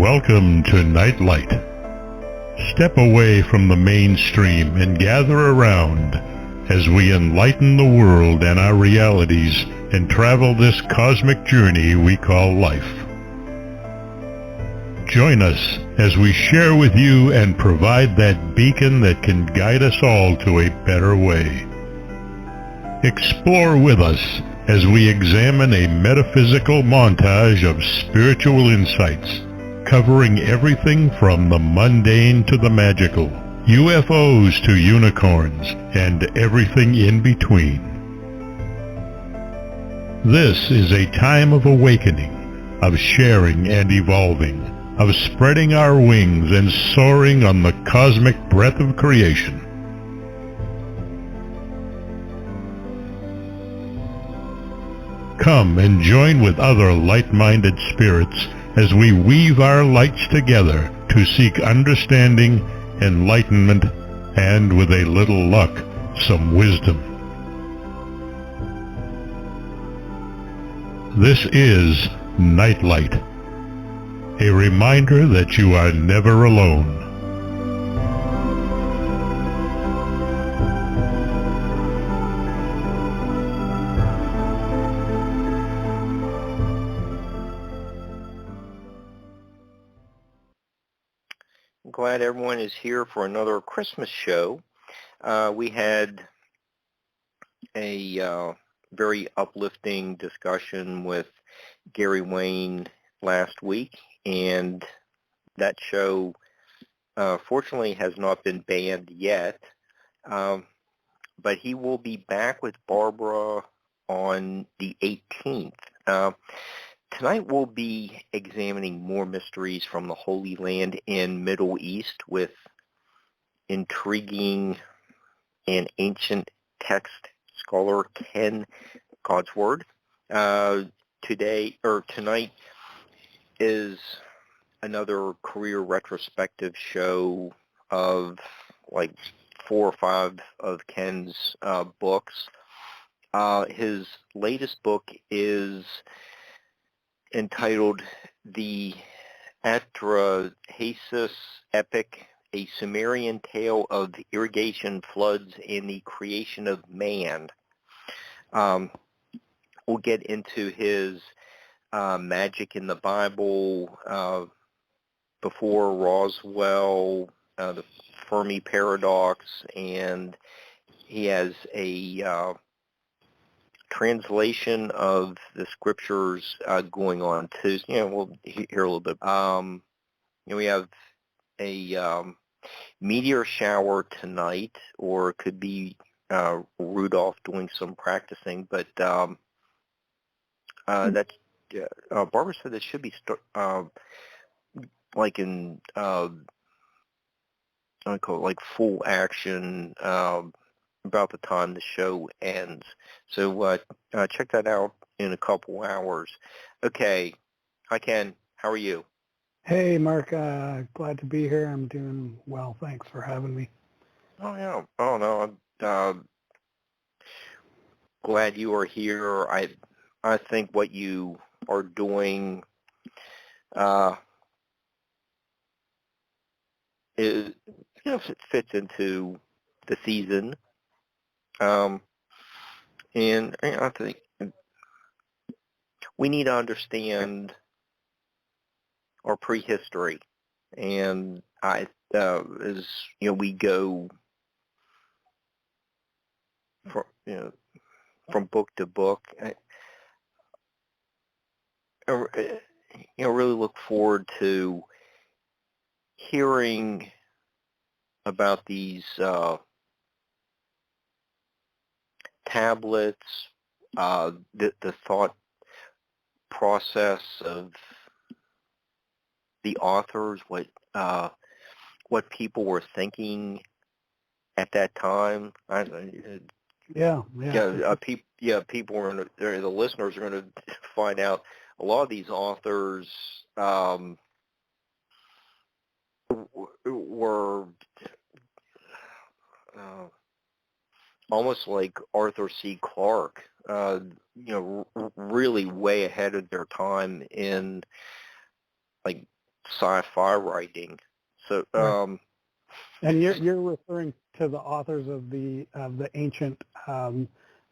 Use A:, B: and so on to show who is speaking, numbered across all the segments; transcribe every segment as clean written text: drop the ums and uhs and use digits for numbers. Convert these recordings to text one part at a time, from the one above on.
A: Welcome to Nightlight. Step away from the mainstream and gather around as we enlighten the world and our realities and travel this cosmic journey we call life. Join us as we share with you and provide that beacon that can guide us all to a better way. Explore with us as we examine a metaphysical montage of spiritual insights, covering everything from the mundane to the magical, UFOs to unicorns, and everything in between. This is a time of awakening, of sharing and evolving, of spreading our wings and soaring on the cosmic breath of creation. Come and join with other light-minded spirits as we weave our lights together to seek understanding, enlightenment, and with a little luck, some wisdom. This is Nightlight, a reminder that you are never alone.
B: Glad everyone is here for another Christmas show. We had a very uplifting discussion with Gary Wayne last week, and that show fortunately has not been banned yet, but he will be back with Barbara on the 18th. Tonight we'll be examining more mysteries from the Holy Land and Middle East with intriguing and ancient text scholar KEN GOUDSWARD. Tonight is another career retrospective show of like 4 or 5 of Ken's books. His latest book is entitled The Atrahasis Epic, a Sumerian Tale of Irrigation, Floods, and the Creation of Man. We'll get into his magic in the Bible, before Roswell, the Fermi Paradox, and he has a translation of the scriptures going on too. We'll hear a little bit. We have a meteor shower tonight, or it could be Rudolph doing some practicing. But that's Barbara said that should be like in I call it like full action about the time the show ends. So check that out in a couple hours. Okay. Hi, Ken. How are you?
C: Hey, Mark. Glad to be here. I'm doing well. Thanks for having me.
B: Oh, yeah. Oh, no. I'm glad you are here. I think what you are doing is, it fits into the season. And I think we need to understand our prehistory, and as we go from book to book, really look forward to hearing about these tablets, the thought process of the authors, what people were thinking at that time. People were the listeners are going to find out a lot of these authors were almost like Arthur C. Clarke, really way ahead of their time in like sci-fi writing. So,
C: Right. And you're referring to the authors of the ancient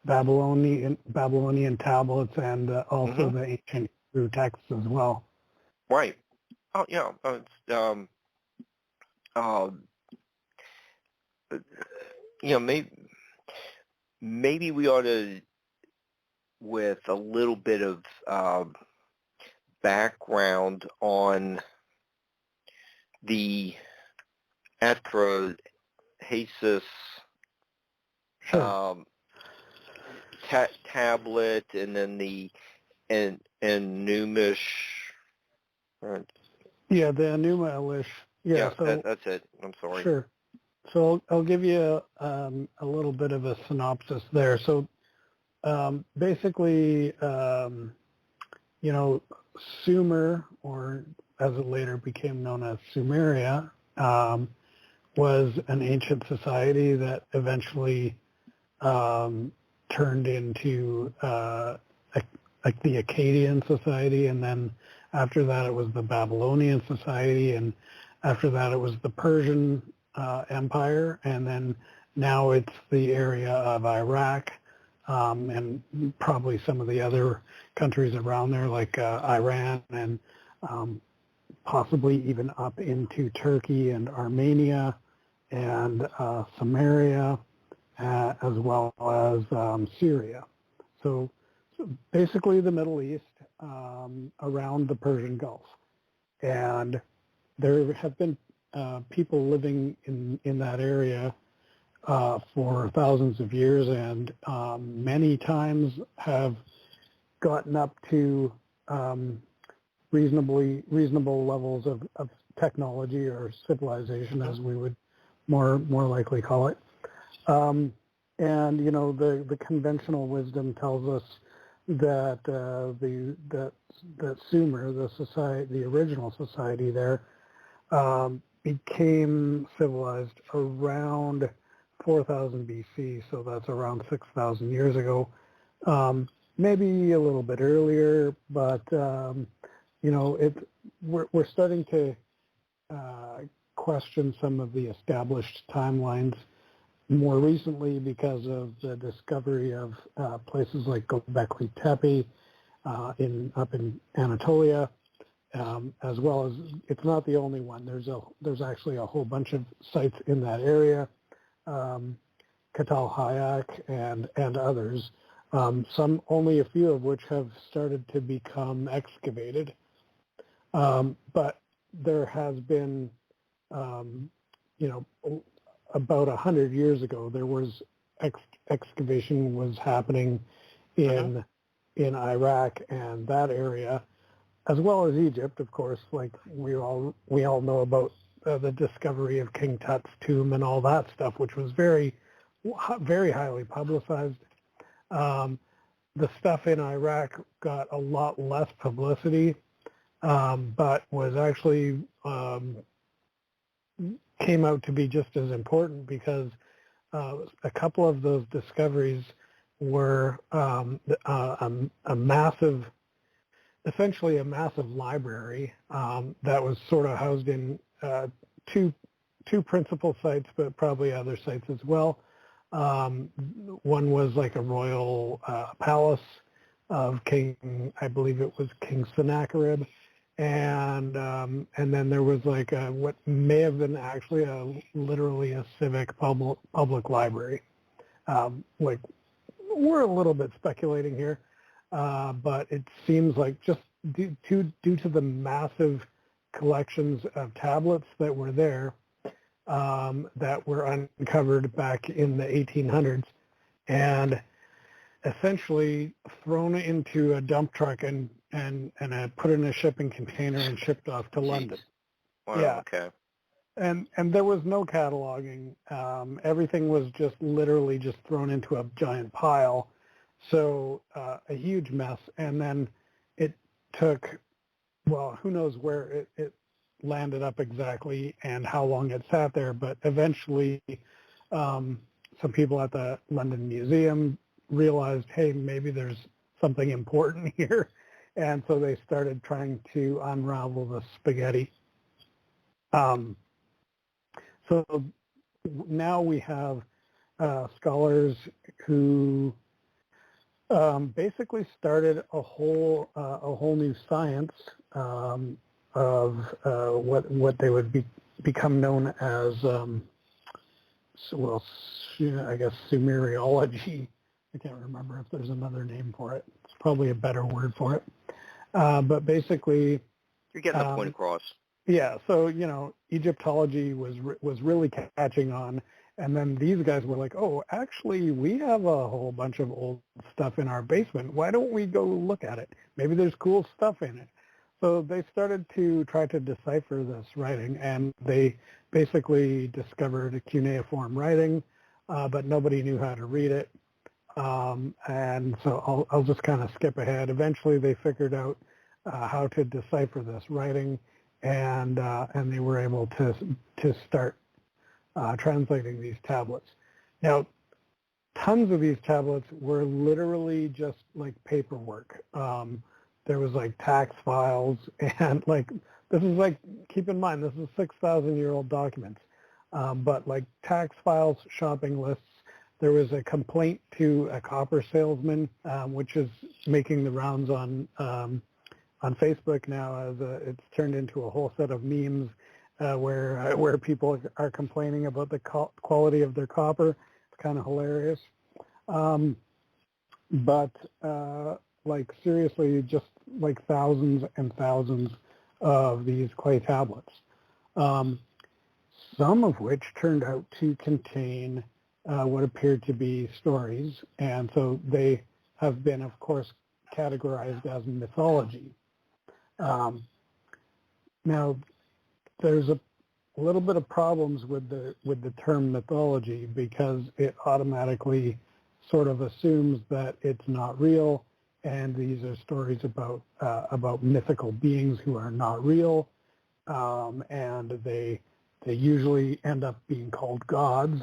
C: Babylonian tablets and also the ancient Hebrew texts as well.
B: Right. Oh, yeah. Maybe we ought to, with a little bit of background on the Atrahasis tablet, and then the Ennumish.
C: Yeah, the Enuma Elish. Yeah, so
B: that's it. I'm sorry.
C: Sure. So I'll give you a little bit of a synopsis there. So basically, Sumer, or as it later became known as Sumeria, was an ancient society that eventually turned into like the Akkadian society, and then after that it was the Babylonian society, and after that it was the Persian Empire, and then now it's the area of Iraq, and probably some of the other countries around there like Iran, and possibly even up into Turkey and Armenia and Samaria, as well as Syria. So basically the Middle East, around the Persian Gulf. And there have been people living in that area for thousands of years, and many times have gotten up to reasonable levels of technology or civilization, as we would more likely call it. And the conventional wisdom tells us that that Sumer, the original society there, became civilized around 4000 BC, so that's around 6,000 years ago. Maybe a little bit earlier, but we're starting to question some of the established timelines more recently because of the discovery of places like Göbekli Tepe up in Anatolia, as well as, it's not the only one. There's actually a whole bunch of sites in that area, Catalhayak and others. Only a few of which have started to become excavated. But there has been, about 100 years ago, there was excavation was happening in Iraq and that area, as well as Egypt, of course. Like we all know about the discovery of King Tut's tomb and all that stuff, which was very, very highly publicized. The stuff in Iraq got a lot less publicity, but was actually came out to be just as important, because a couple of those discoveries were essentially a massive library that was sort of housed in two principal sites, but probably other sites as well. One was like a royal palace of I believe it was King Sennacherib, and then there was like what may have been actually literally a civic public library. Like, we're a little bit speculating here, but it seems like just due to the massive collections of tablets that were there, that were uncovered back in the 1800s and essentially thrown into a dump truck and put in a shipping container and shipped off to London.
B: Wow,
C: yeah.
B: Okay.
C: And there was no cataloging. Everything was just literally just thrown into a giant pile. So a huge mess. And then it took, well, who knows where it landed up exactly and how long it sat there, but eventually some people at the London Museum realized, hey, maybe there's something important here, and so they started trying to unravel the spaghetti. So now we have scholars who basically started a whole new science of what they would become known as, I guess Sumeriology. I can't remember if there's another name for it. It's probably a better word for it. But basically,
B: you're getting the point across.
C: Yeah, so Egyptology was really catching on, and then these guys were like, "Oh, actually, we have a whole bunch of old stuff in our basement. Why don't we go look at it? Maybe there's cool stuff in it." So they started to try to decipher this writing, and they basically discovered cuneiform writing, but nobody knew how to read it. And so I'll just kind of skip ahead. Eventually, they figured out how to decipher this writing, and they were able to start translating these tablets. Now, tons of these tablets were literally just like paperwork. There was like tax files, and this is keep in mind, this is 6,000-year-old documents, but like tax files, shopping lists. There was a complaint to a copper salesman, which is making the rounds on Facebook now, as it's turned into a whole set of memes where people are complaining about the quality of their copper. It's kind of hilarious. But seriously, just thousands and thousands of these clay tablets, some of which turned out to contain what appeared to be stories, and so they have been, of course, categorized as mythology. Now, there's a little bit of problems with the term mythology, because it automatically sort of assumes that it's not real, and these are stories about mythical beings who are not real, and they usually end up being called gods,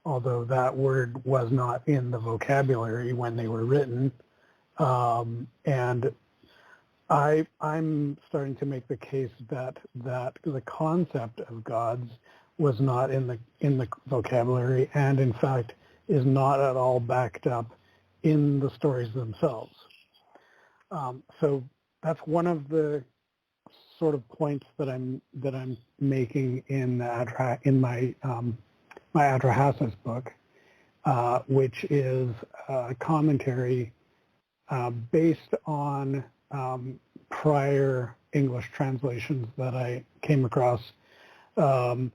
C: although that word was not in the vocabulary when they were written. And I'm starting to make the case that the concept of gods was not in the vocabulary, and in fact is not at all backed up in the stories themselves. So that's one of the sort of points that I'm making in my my Atrahasis book, which is a commentary based on prior English translations that I came across. And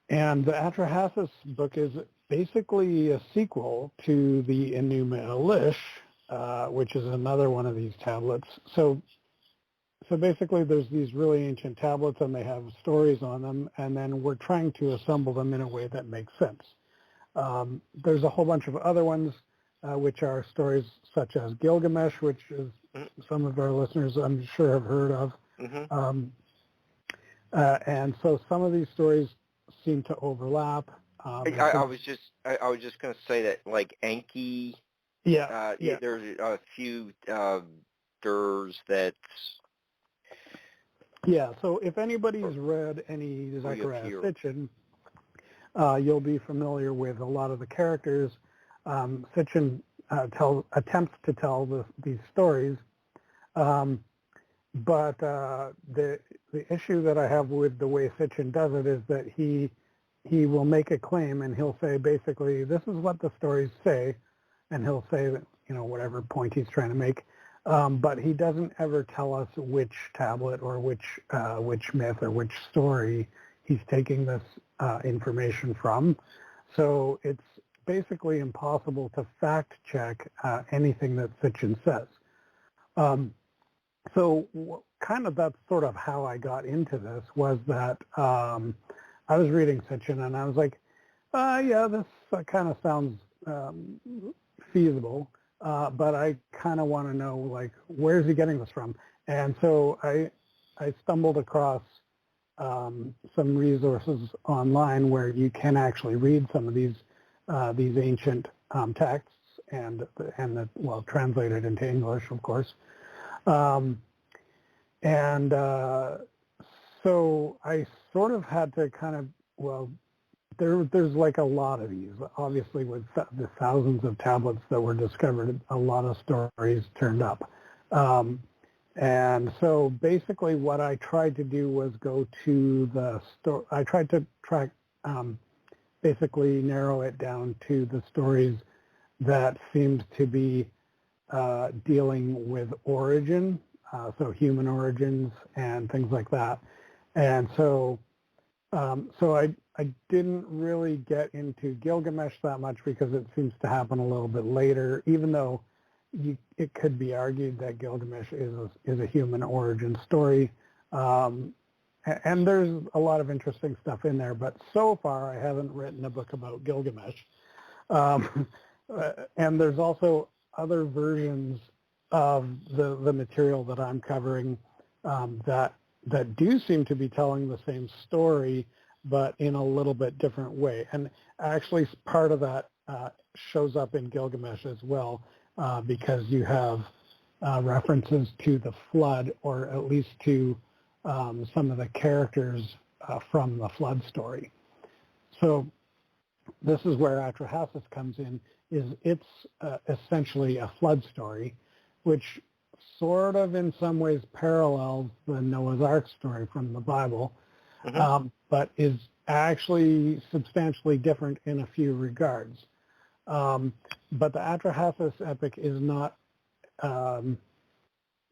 C: the Atrahasis book is basically a sequel to the Enuma Elish, which is another one of these tablets. So basically there's these really ancient tablets, and they have stories on them, and then we're trying to assemble them in a way that makes sense. There's a whole bunch of other ones, which are stories such as Gilgamesh, which is some of our listeners I'm sure have heard of. Mm-hmm. And so some of these stories seem to overlap.
B: I was just going to say that, like Enki. Yeah. There's a few Durs that.
C: Yeah. So if anybody's read any Zechariah Sitchin, you'll be familiar with a lot of the characters. Sitchin attempts to tell these stories, but the issue that I have with the way Sitchin does it is that he will make a claim, and he'll say basically, this is what the stories say, and he'll say that, whatever point he's trying to make, but he doesn't ever tell us which tablet or which myth or which story he's taking this information from. So it's basically impossible to fact check anything that Sitchin says. So kind of that's sort of how I got into this, was that I was reading Sitchin, and I was like, yeah, this kind of sounds feasible, but I kind of want to know, where's he getting this from? And so I stumbled across some resources online where you can actually read some of these ancient texts, and translated into English, of course. And So I sort of had to kind of, well, there's like a lot of these. Obviously, with the thousands of tablets that were discovered, a lot of stories turned up. And so basically what I tried to do was go to the story. I tried to basically narrow it down to the stories that seemed to be dealing with origin, so human origins and things like that. And so I didn't really get into Gilgamesh that much because it seems to happen a little bit later, even though it could be argued that Gilgamesh is a human origin story. And there's a lot of interesting stuff in there, but so far I haven't written a book about Gilgamesh. And there's also other versions of the material that I'm covering that do seem to be telling the same story, but in a little bit different way. And actually part of that shows up in Gilgamesh as well, because you have references to the flood, or at least to some of the characters from the flood story. So this is where Atrahasis comes in. It's essentially a flood story, which sort of in some ways parallels the Noah's Ark story from the Bible, but is actually substantially different in a few regards. But the Atrahasis Epic is not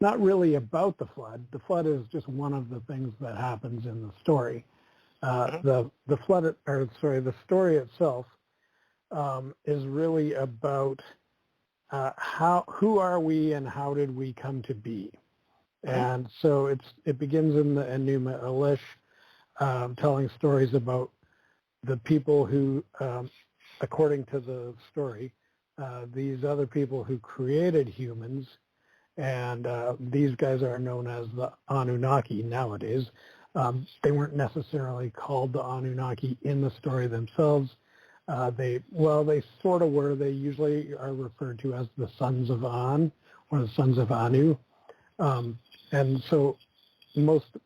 C: really about the flood. The flood is just one of the things that happens in the story. The story itself is really about who are we and how did we come to be. And so it begins in the Enuma Elish, telling stories about the people who, according to the story, these other people who created humans, and these guys are known as the Anunnaki nowadays. They weren't necessarily called the Anunnaki in the story themselves. They sort of were. They usually are referred to as the sons of An, or the sons of Anu. And so most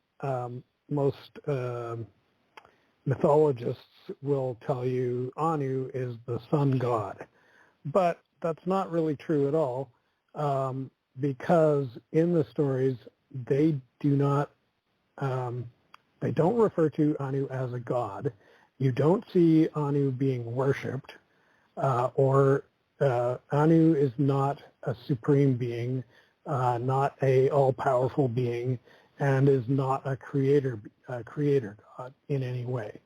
C: mythologists will tell you Anu is the sun god. But that's not really true at all, because in the stories they don't refer to Anu as a god. You don't see Anu being worshipped, or Anu is not a supreme being, not a all-powerful being, and is not a creator god in any way.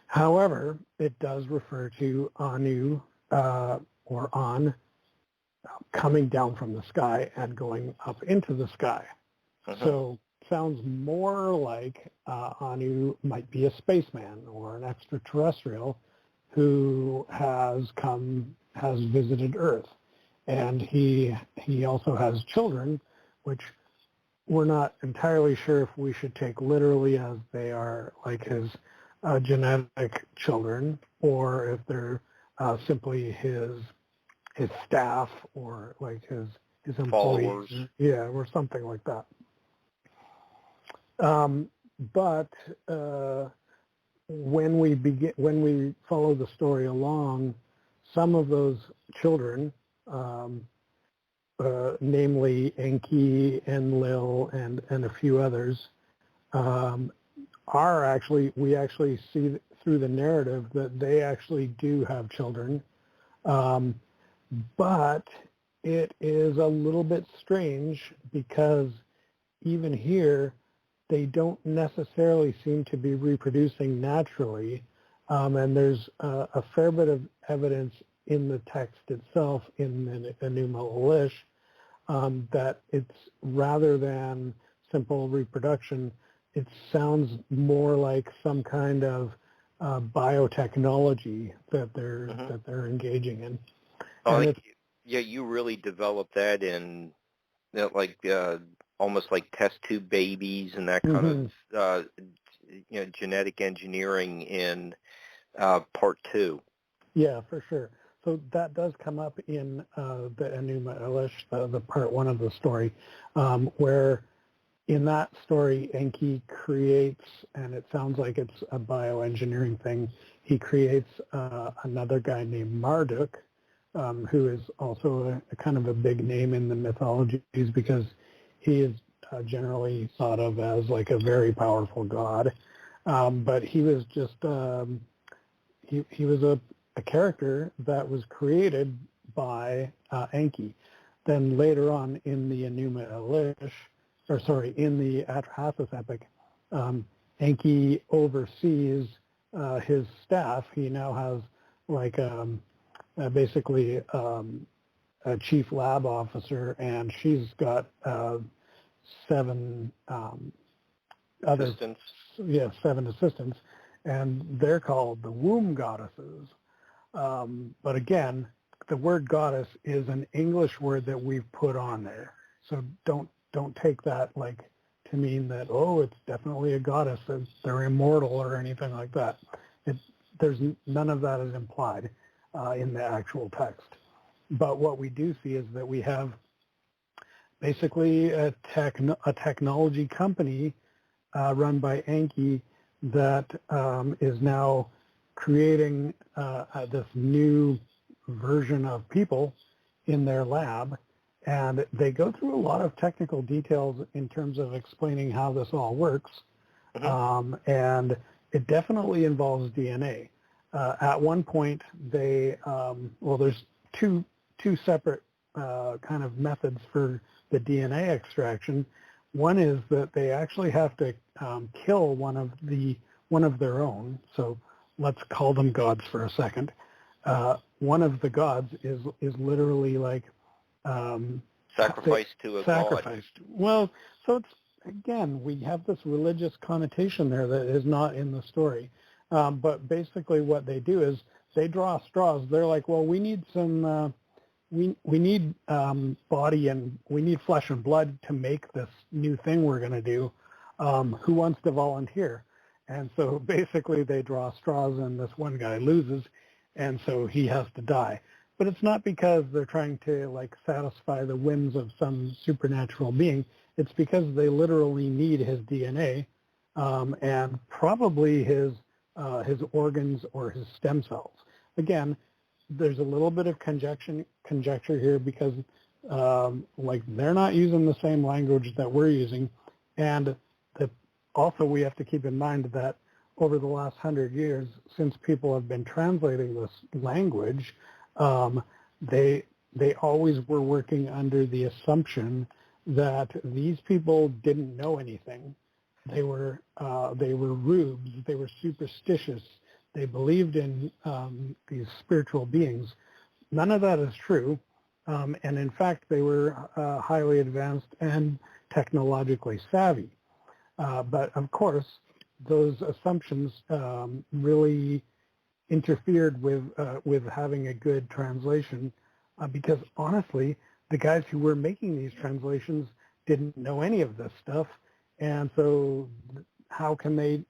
C: However, it does refer to Anu, or An, coming down from the sky and going up into the sky. So sounds more like Anu might be a spaceman or an extraterrestrial who has visited Earth. And he also has children, which we're not entirely sure if we should take literally as they are like his genetic children, or if they're simply his staff, or like his employees,
B: followers.
C: Yeah, or something like that. But when we follow the story along, some of those children, namely Enki, Enlil, and a few others, we actually see through the narrative that they actually do have children. But it is a little bit strange because even here, they don't necessarily seem to be reproducing naturally. And there's a fair bit of evidence in the text itself, in the Enuma Elish, that it's, rather than simple reproduction, it sounds more like some kind of biotechnology that they're engaging in.
B: You really developed that in almost like test tube babies and that kind of genetic engineering in part 2.
C: Yeah, for sure. So that does come up in the Enuma Elish, the part 1 of the story, where in that story, Enki creates, and it sounds like it's a bioengineering thing, he creates another guy named Marduk, who is also a kind of a big name in the mythologies because he is generally thought of as like a very powerful god. But he was just, he was a character that was created by Enki. Then later on in the Enuma Elish, in the Atrahasis Epic, Enki oversees his staff. He now has like basically a chief lab officer, and she's got 7 other
B: Assistants.
C: Yeah, 7 assistants, and they're called the womb goddesses. But again, the word goddess is an English word that we've put on there, so don't take that like to mean that, oh, it's definitely a goddess, that they're immortal or anything like that. There's none of that is implied in the actual text. But what we do see is that we have basically a technology company run by Enki that is now creating this new version of people in their lab. And they go through a lot of technical details in terms of explaining how this all works. And it definitely involves DNA. At one point, there's two separate kind of methods for the DNA extraction. One is that they actually have to kill one of their own. So let's call them gods for a second. One of the gods is literally like
B: sacrificed to a god.
C: Well, so it's, again, we have this religious connotation there that is not in the story. But basically what they do is they draw straws. They're like, well, we need some, we need body and we need flesh and blood to make this new thing we're going to do. Who wants to volunteer? And so basically they draw straws and this one guy loses, and so he has to die. But it's not because they're trying to like satisfy the whims of some supernatural being. It's because they literally need his DNA and probably his organs or his stem cells. Again, there's a little bit of conjecture here because like they're not using the same language that we're using, and also we have to keep in mind that over the last 100 years, since people have been translating this language, they always were working under the assumption that these people didn't know anything. They were rubes. They were superstitious. They believed in these spiritual beings. None of that is true, and in fact, they were highly advanced and technologically savvy. But of course, those assumptions really interfered with having a good translation, because honestly, the guys who were making these translations didn't know any of this stuff, and so how can they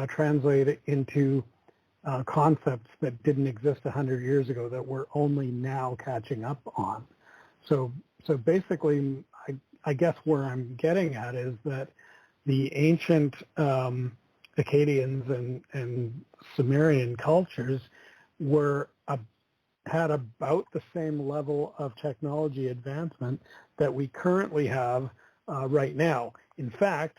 C: translate it into concepts that didn't exist 100 years ago that we're only now catching up on? So basically, I guess where I'm getting at is that the ancient Akkadians and Sumerian cultures had about the same level of technology advancement that we currently have right now. In fact,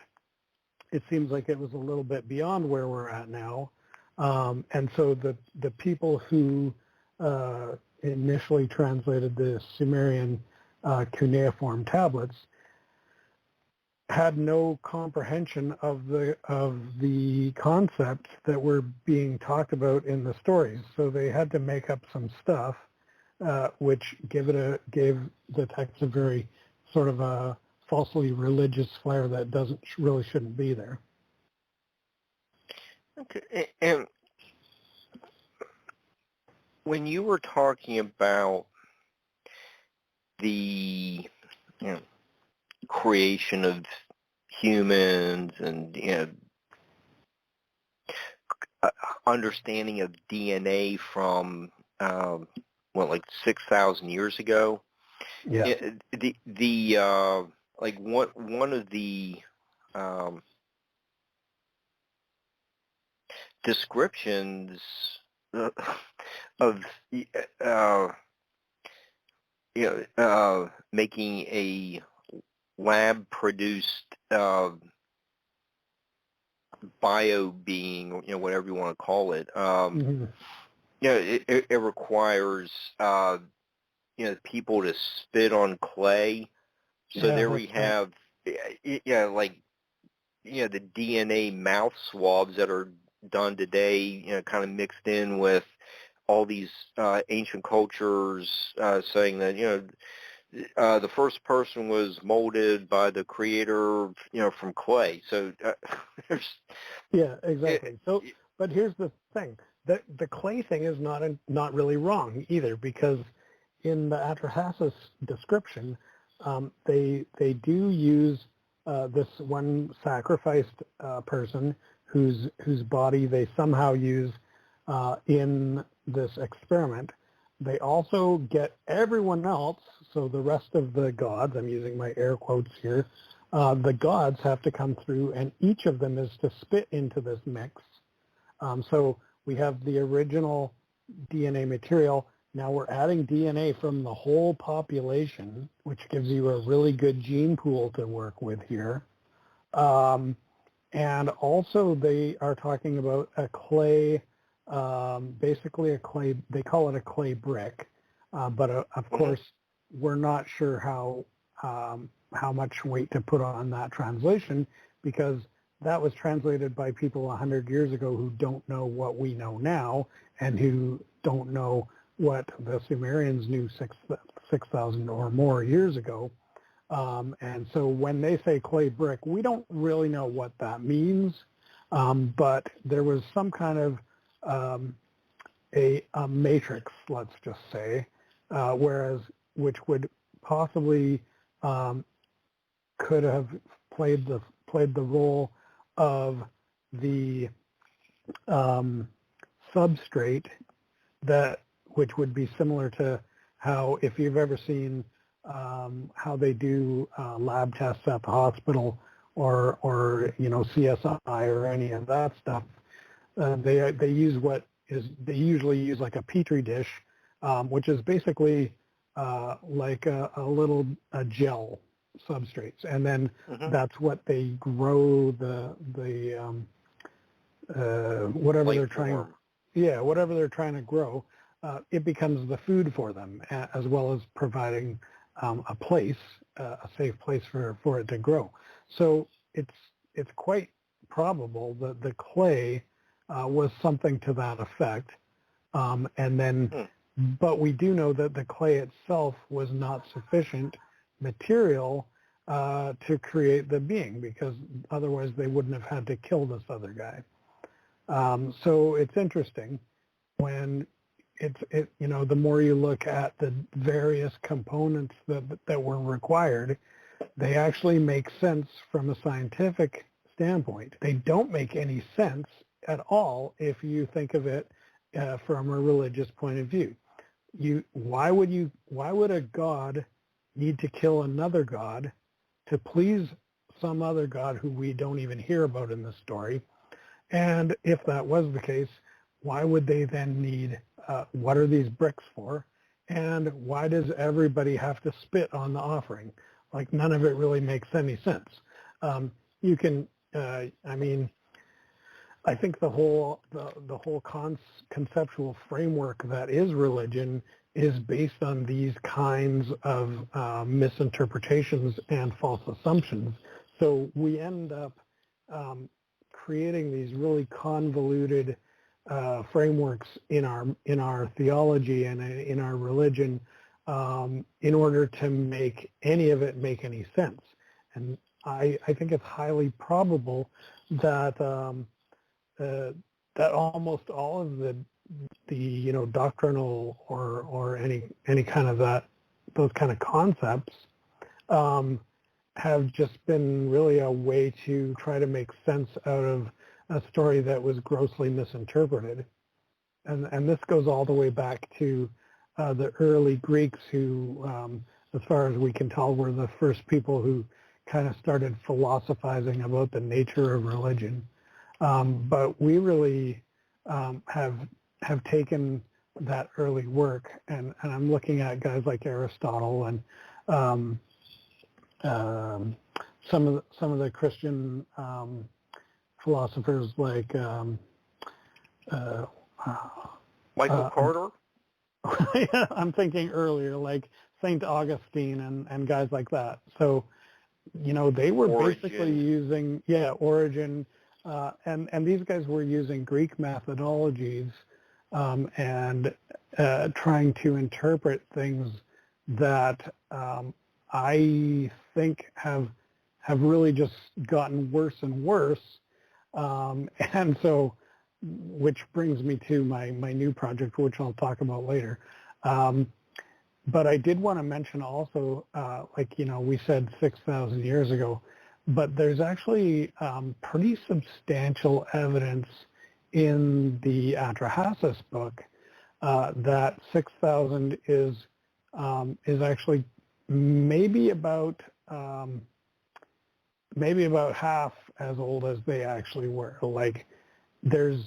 C: it seems like it was a little bit beyond where we're at now. And so the people who initially translated the Sumerian cuneiform tablets had no comprehension of the concepts that were being talked about in the stories. So they had to make up some stuff, which gave the text a very sort of a falsely religious flair that really shouldn't be there.
B: Okay, and when you were talking about the creation of humans and understanding of DNA from like 6,000 years ago.
C: Yeah.
B: like one of the descriptions of making a lab-produced bio being, whatever you want to call it. It requires people to spit on clay. So there we have, the DNA mouth swabs that are done today, kind of mixed in with all these ancient cultures saying that, the first person was molded by the creator, from clay. So there's...
C: Yeah, exactly. But here's the thing. The clay thing is not really wrong either, because in the Atrahasis description, they do use this one sacrificed person whose body they somehow use in this experiment. They also get everyone else, so the rest of the gods, I'm using my air quotes here, the gods have to come through, and each of them is to spit into this mix. So we have the original DNA material. Now we're adding DNA from the whole population, which gives you a really good gene pool to work with here. And also they are talking about a clay, basically a clay, they call it a clay brick. But of course, we're not sure how much weight to put on that translation, because that was translated by people 100 years ago who don't know what we know now, and who don't know what the Sumerians knew 6,000 or more years ago. And so when they say clay brick, we don't really know what that means, but there was some kind of a matrix, let's just say, which would possibly could have played the role of the substrate, which would be similar to how, if you've ever seen how they do lab tests at the hospital, or CSI or any of that stuff, they usually use like a petri dish, which is basically like a gel substrates, and then that's what they grow the whatever they're trying. Yeah, whatever they're trying to grow, it becomes the food for them, as well as providing a place, a safe place for it to grow. So it's quite probable that the clay was something to that effect, and then, but we do know that the clay itself was not sufficient material to create the being, because otherwise they wouldn't have had to kill this other guy. So it's interesting when the more you look at the various components that were required, they actually make sense from a scientific standpoint. They don't make any sense at all if you think of it from a religious point of view. Why would a god need to kill another god to please some other god who we don't even hear about in this story? And if that was the case, why would they then need, what are these bricks for? And why does everybody have to spit on the offering? Like, none of it really makes any sense. You can, I think the whole conceptual framework that is religion is based on these kinds of misinterpretations and false assumptions. So we end up creating these really convoluted frameworks in our theology and in our religion in order to make any of it make any sense. And I think it's highly probable that that almost all of the doctrinal or any kind of those kind of concepts have just been really a way to try to make sense out of a story that was grossly misinterpreted. And this goes all the way back to the early Greeks, who, as far as we can tell, were the first people who kind of started philosophizing about the nature of religion. But we really have taken that early work, and I'm looking at guys like Aristotle and some of the Christian philosophers like
B: Michael Carter.
C: Yeah, I'm thinking earlier, like Saint Augustine and guys like that. So, they were basically using Origin, and these guys were using Greek methodologies and trying to interpret things that I think have really just gotten worse and worse. And so, which brings me to my new project, which I'll talk about later. But I did want to mention also, we said 6,000 years ago, but there's actually pretty substantial evidence in the Atrahasis book that 6,000 is actually maybe about half as old as they actually were. Like, there's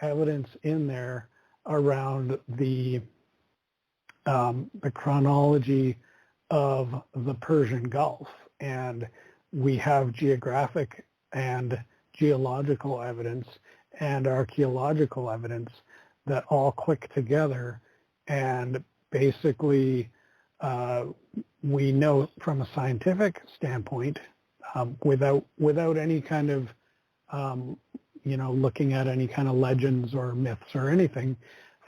C: evidence in there around the chronology of the Persian Gulf, and we have geographic and geological evidence and archaeological evidence that all click together, and basically we know from a scientific standpoint, without any kind of looking at any kind of legends or myths or anything,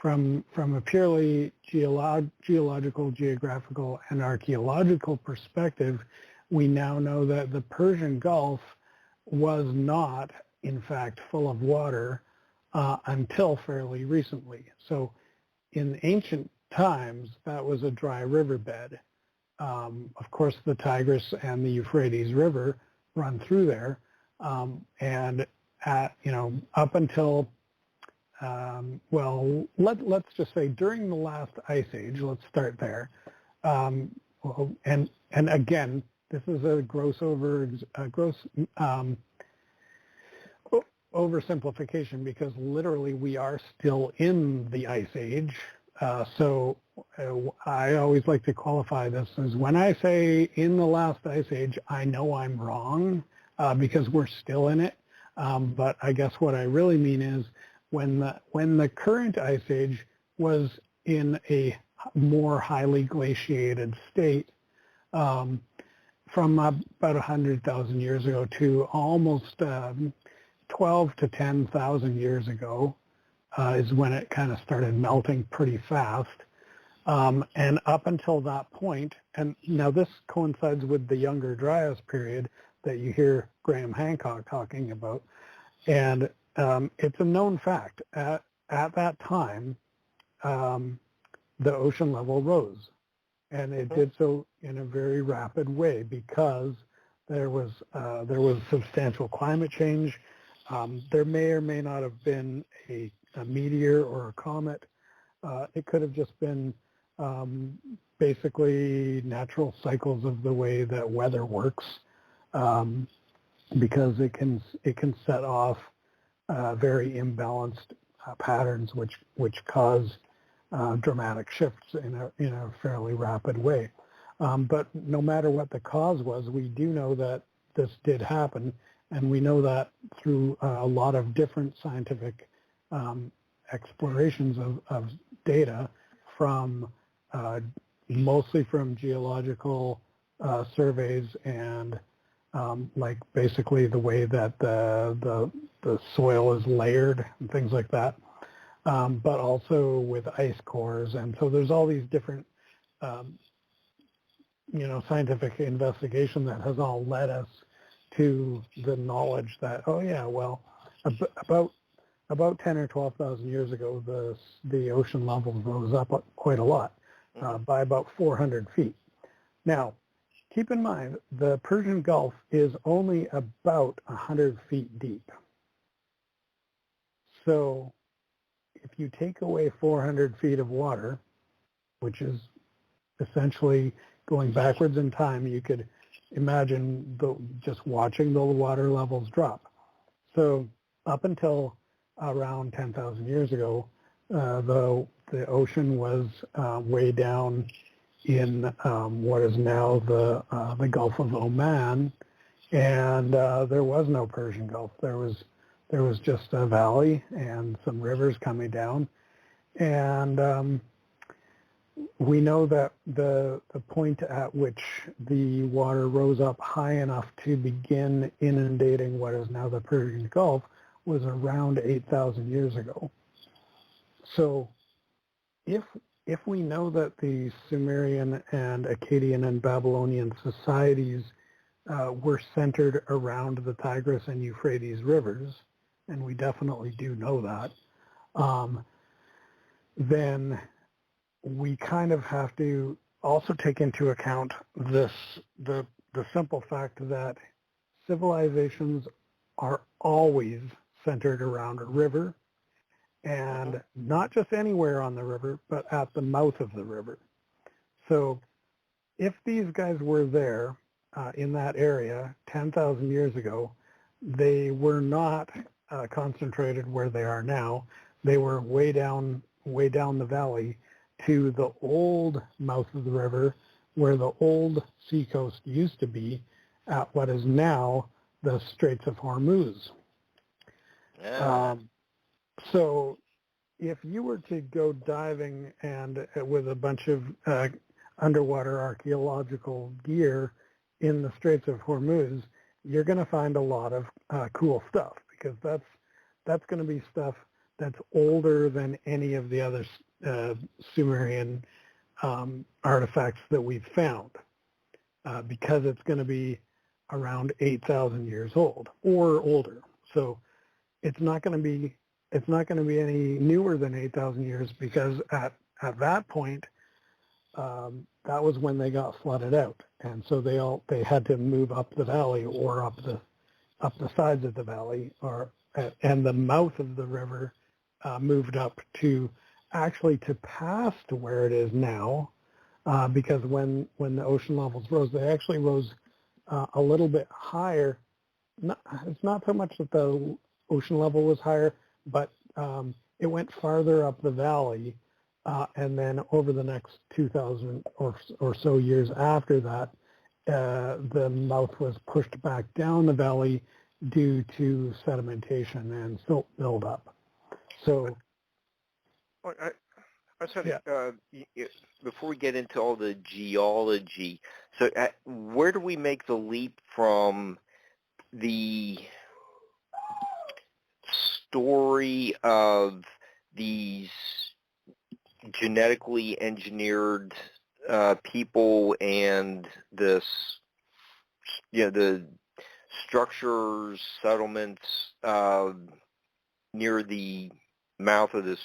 C: from a purely geological, geographical, and archaeological perspective, we now know that the Persian Gulf was not, in fact, full of water until fairly recently. So in ancient times, that was a dry riverbed. Of course, the Tigris and the Euphrates River run through there, and up until let's just say during the last ice age. Let's start there. And again, this is a gross oversimplification, because literally we are still in the ice age. So I always like to qualify this as, when I say in the last ice age, I know I'm wrong, because we're still in it. But I guess what I really mean is, when the current ice age was in a more highly glaciated state, from about 100,000 years ago to almost 12 to 10,000 years ago, is when it kind of started melting pretty fast. And up until that point, and now this coincides with the Younger Dryas period that you hear Graham Hancock talking about, and it's a known fact. At that time, the ocean level rose, and it did so in a very rapid way, because there was substantial climate change. There may or may not have been a meteor or a comet. It could have just been basically natural cycles of the way that weather works, because it can set off very imbalanced patterns, which cause dramatic shifts in a fairly rapid way. But no matter what the cause was, we do know that this did happen, and we know that through a lot of different scientific explorations of data, from mostly from geological surveys and like basically the way that the soil is layered and things like that, but also with ice cores. And so there's all these different scientific investigation that has all led us to the knowledge that, oh yeah, well, about 10 or 12,000 years ago, the ocean level rose up quite a lot, by about 400 feet. Now, keep in mind, the Persian Gulf is only about 100 feet deep. So if you take away 400 feet of water, which is essentially going backwards in time, you could imagine just watching the water levels drop. So up until around 10,000 years ago, the ocean was way down in what is now the Gulf of Oman, and there was no Persian Gulf. There was just a valley and some rivers coming down, and we know that the point at which the water rose up high enough to begin inundating what is now the Persian Gulf was around 8,000 years ago. So if we know that the Sumerian and Akkadian and Babylonian societies were centered around the Tigris and Euphrates rivers, and we definitely do know that, then we kind of have to also take into account the simple fact that civilizations are always centered around a river, and not just anywhere on the river, but at the mouth of the river. So if these guys were there in that area 10,000 years ago, they were not concentrated where they are now. They were way down the valley to the old mouth of the river, where the old seacoast used to be, at what is now the Straits of Hormuz.
B: Yeah.
C: So if you were to go diving and with a bunch of underwater archaeological gear in the Straits of Hormuz, you're going to find a lot of cool stuff, because that's going to be stuff that's older than any of the other Sumerian artifacts that we've found, because it's going to be around 8,000 years old or older. So it's not going to be any newer than 8,000 years, because at that point, that was when they got flooded out, and so they had to move up the valley or up the sides of the valley, and the mouth of the river moved up to pass to where it is now, because when the ocean levels rose, they actually rose a little bit higher. It's not so much that the ocean level was higher, but it went farther up the valley, and then over the next 2,000 or so years after that, the mouth was pushed back down the valley due to sedimentation and silt buildup. So,
B: I'm sorry, before we get into all the geology, so where do we make the leap from the story of these genetically engineered people and the structures, settlements near the mouth of the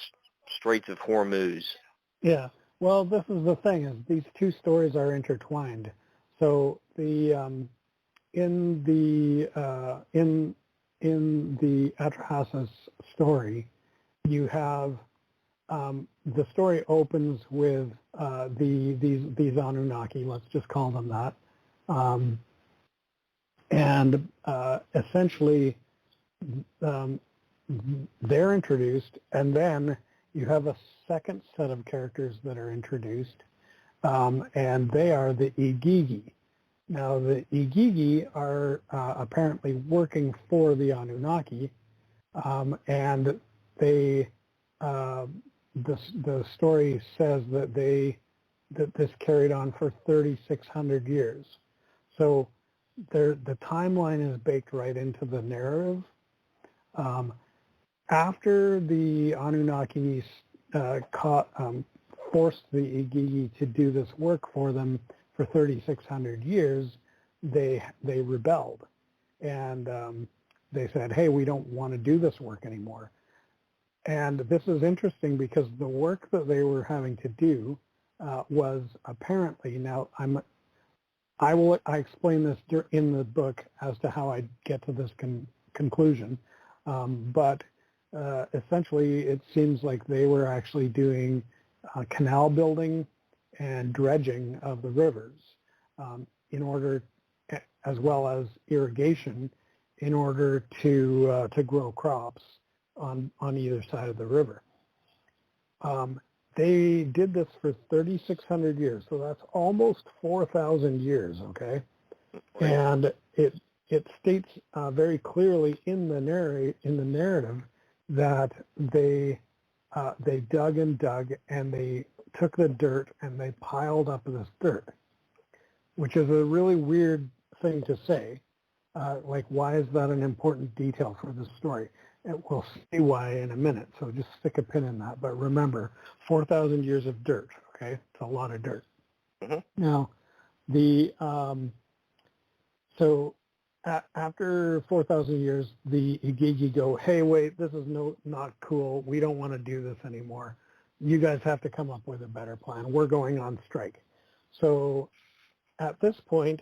B: Straits of Hormuz?
C: Yeah, well, this is the thing, is these two stories are intertwined. So in the Atrahasis story, you have the story opens with these Anunnaki, let's just call them that, and essentially they're introduced, and then you have a second set of characters that are introduced, and they are the Igigi. Now, the Igigi are apparently working for the Anunnaki, and they the story says that this carried on for 3,600 years. So the timeline is baked right into the narrative. After the Anunnaki forced the Igigi to do this work for them for 3,600 years, they rebelled, and they said, hey, we don't want to do this work anymore. And this is interesting because the work that they were having to do was apparently, now I explain this in the book as to how I get to this conclusion, but essentially it seems like they were actually doing canal building and dredging of the rivers in order as well as irrigation in order to grow crops on either side of the river. They did this for 3,600 years, so that's almost 4,000 years, okay? Right. And it states very clearly in the narrative that they dug and dug, and they took the dirt and they piled up this dirt, which is a really weird thing to say. Like, why is that an important detail for this story? And we'll see why in a minute, so just stick a pin in that. But remember, 4,000 years of dirt, okay? It's a lot of dirt. Mm-hmm. Now, after 4,000 years, the Igigi go, hey, wait, this is not cool. We don't want to do this anymore. You guys have to come up with a better plan. We're going on strike. So at this point,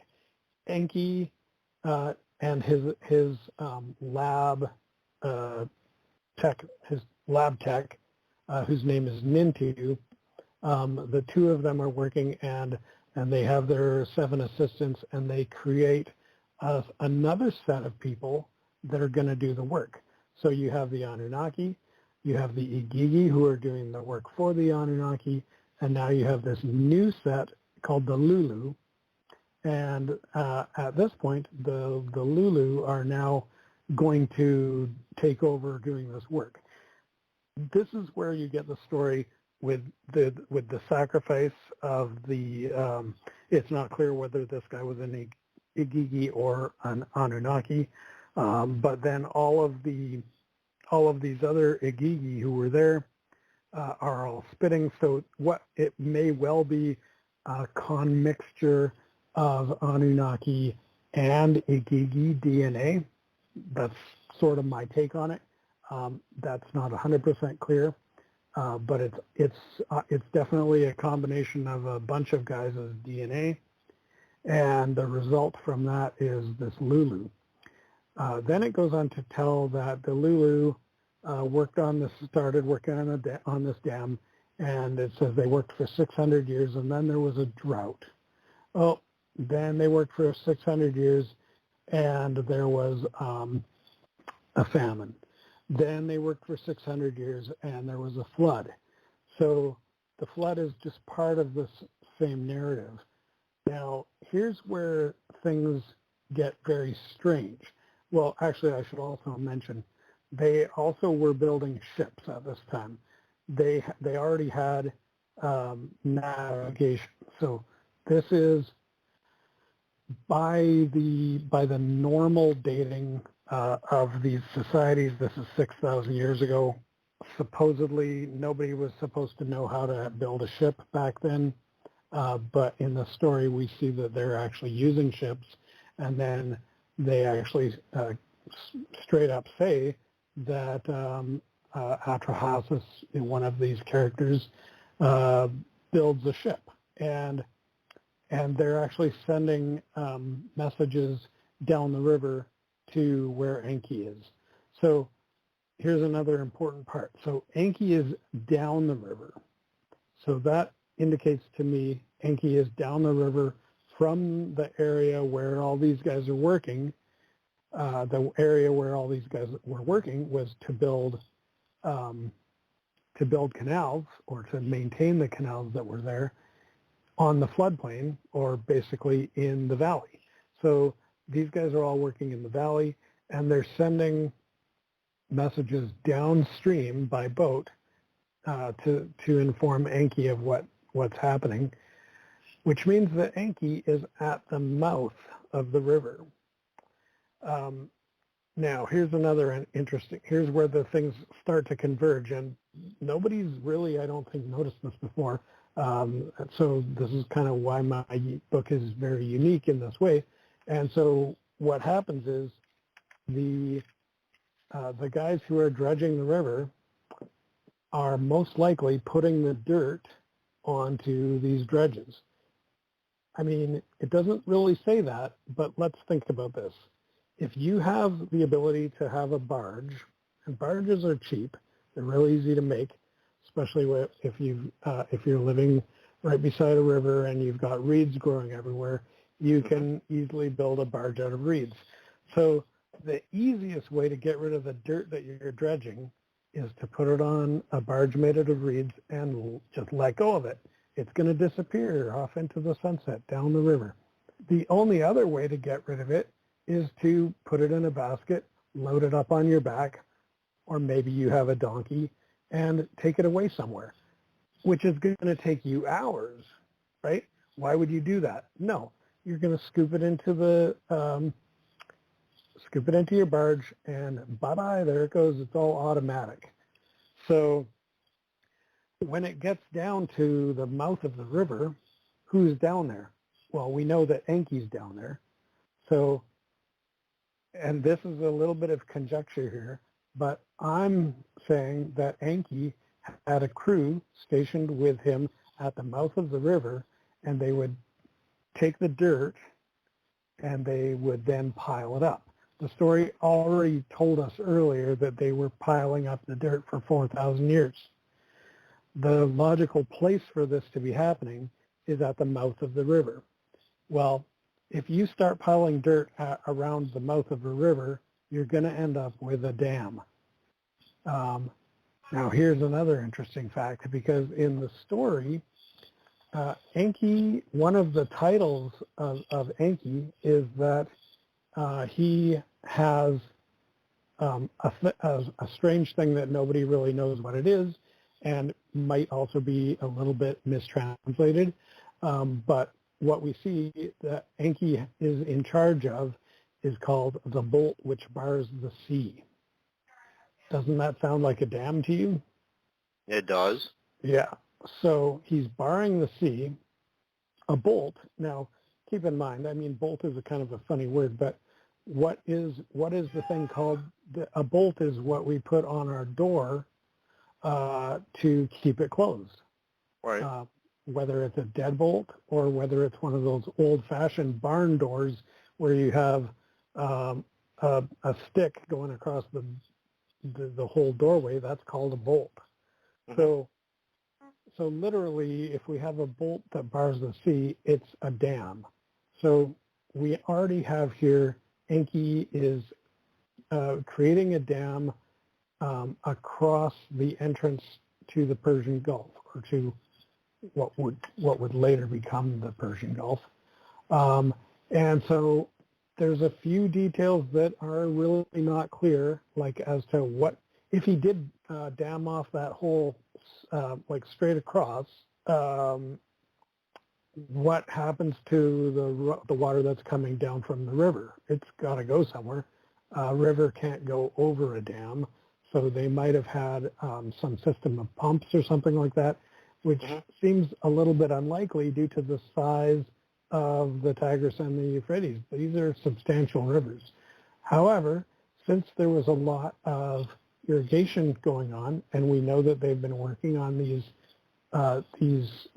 C: Enki and his lab tech, whose name is Nintu, the two of them are working, and they have their 7 assistants, and they create another set of people that are going to do the work. So you have the Anunnaki, you have the Igigi who are doing the work for the Anunnaki, and now you have this new set called the Lulu. And at this point, the Lulu are now going to take over doing this work. This is where you get the story with the sacrifice of the. It's not clear whether this guy was an Igigi or an Anunnaki, but then all of these other Igigi who were there are all spitting. So what it may well be a commixture of Anunnaki and Igigi DNA. That's sort of my take on it. That's not 100% clear, but it's definitely a combination of a bunch of guys' DNA, and the result from that is this Lulu. Then it goes on to tell that the Lulu started working on this dam, and it says they worked for 600 years, and then there was a drought. Oh, then they worked for 600 years, and there was a famine. Then they worked for 600 years, and there was a flood. So the flood is just part of this same narrative. Now, here's where things get very strange. Well, actually, I should also mention, they also were building ships at this time. They already had navigation. So this is by the normal dating of these societies. This is 6,000 years ago. Supposedly, nobody was supposed to know how to build a ship back then. But in the story, we see that they're actually using ships, and then they actually straight up say that Atrahasis, one of these characters, builds a ship, and they're actually sending messages down the river to where Enki is. So here's another important part. So Enki is down the river. So that indicates to me Enki is down the river from the area where all these guys are working. The area where all these guys were working was to build canals, or to maintain the canals that were there on the floodplain, or basically in the valley. So these guys are all working in the valley, and they're sending messages downstream by boat to inform Enki of what's happening, which means that Enki is at the mouth of the river. Now, here's another interesting, here's where the things start to converge, and nobody's really, I don't think, noticed this before. So this is kind of why my book is very unique in this way. And so what happens is the guys who are dredging the river are most likely putting the dirt onto these dredges. I mean, it doesn't really say that, but let's think about this. If you have the ability to have a barge, and barges are cheap, they're really easy to make, especially if you're living right beside a river and you've got reeds growing everywhere, you can easily build a barge out of reeds. So the easiest way to get rid of the dirt that you're dredging is to put it on a barge made out of reeds and just let go of it. It's going to disappear off into the sunset down the river. The only other way to get rid of it is to put it in a basket, load it up on your back, or maybe you have a donkey, and take it away somewhere, which is going to take you hours, right? Why would you do that? No, you're going to scoop it into your barge, and bye-bye, there it goes. It's all automatic. So when it gets down to the mouth of the river, who's down there? Well, we know that Enki's down there. So, and this is a little bit of conjecture here, but I'm saying that Enki had a crew stationed with him at the mouth of the river, and they would take the dirt and they would then pile it up. The story already told us earlier that they were piling up the dirt for 4,000 years. The logical place for this to be happening is at the mouth of the river. Well, if you start piling dirt around the mouth of a river, you're going to end up with a dam. Now, here's another interesting fact, because in the story, Enki, one of the titles of Enki is that he has a strange thing that nobody really knows what it is, and might also be a little bit mistranslated. But what we see that Enki is in charge of is called the bolt which bars the sea. Doesn't that sound like a dam to you?
B: It does.
C: Yeah. So he's barring the sea. A bolt, now keep in mind, I mean, bolt is a kind of a funny word, but what is the thing called? A bolt is what we put on our door to keep it closed.
B: Right.
C: Whether it's a deadbolt or whether it's one of those old-fashioned barn doors where you have a stick going across the whole doorway, that's called a bolt. So literally, if we have a bolt that bars the sea, it's a dam. So we already have here, Enki is creating a dam across the entrance to the Persian Gulf, or to what would later become the Persian Gulf. And so there's a few details that are really not clear, like as to what, if he did dam off that whole, like straight across, what happens to the water that's coming down from the river? It's got to go somewhere. A river can't go over a dam, so they might have had some system of pumps or something like that, which seems a little bit unlikely due to the size of the Tigris and the Euphrates. These are substantial rivers. However, since there was a lot of irrigation going on, and we know that they've been working on these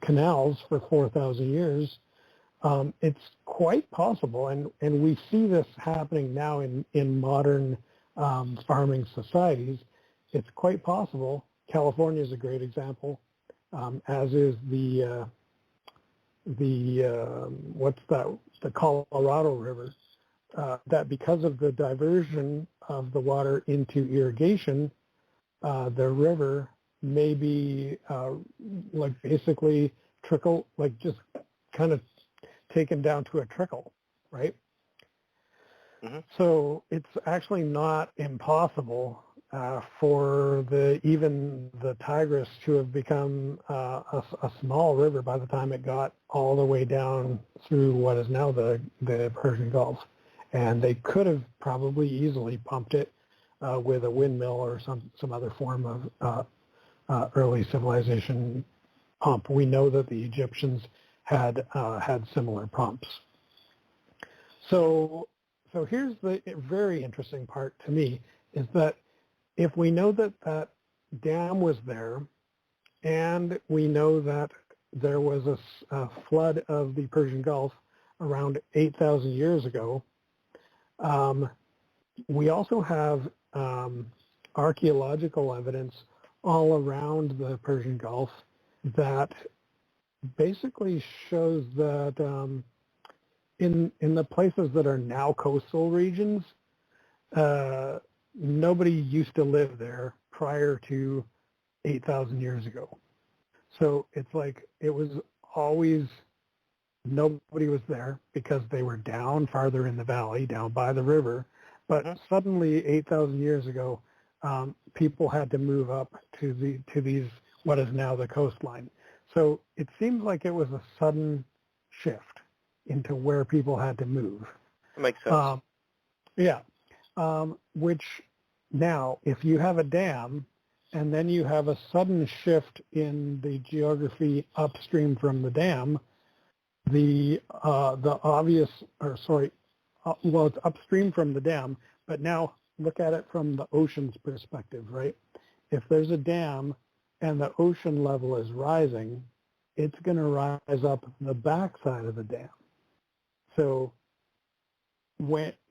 C: canals for 4,000 years, it's quite possible, and we see this happening now in modern farming societies. It's quite possible. California is a great example, as is the Colorado River, that because of the diversion of the water into irrigation, the river may be like basically trickle, like just kind of taken down to a trickle, right? So it's actually not impossible for even the Tigris to have become a small river by the time it got all the way down through what is now the Persian Gulf. And they could have probably easily pumped it with a windmill or some other form of early civilization pump. We know that the Egyptians had similar pumps. So here's the very interesting part to me, is that if we know that that dam was there, and we know that there was a flood of the Persian Gulf around 8,000 years ago, we also have archaeological evidence all around the Persian Gulf that basically shows that in the places that are now coastal regions, nobody used to live there prior to 8,000 years ago. So it's like it was always nobody was there because they were down farther in the valley, down by the river. But suddenly 8,000 years ago, people had to move up to these what is now the coastline. So it seems like it was a sudden shift into where people had to move.
B: That makes sense.
C: Which now, if you have a dam and then you have a sudden shift in the geography upstream from the dam, it's upstream from the dam, but now look at it from the ocean's perspective, right? If there's a dam and the ocean level is rising, it's going to rise up the backside of the dam. So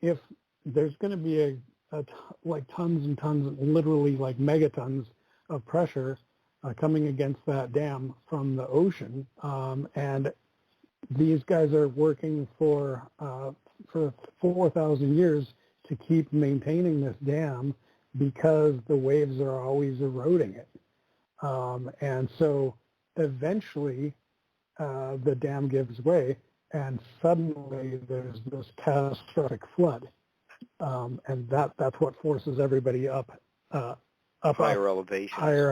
C: if there's going to be like tons and tons, literally like megatons of pressure coming against that dam from the ocean, and these guys are working for 4,000 years to keep maintaining this dam because the waves are always eroding it. And so eventually the dam gives way and suddenly there's this catastrophic flood. And that's what forces everybody higher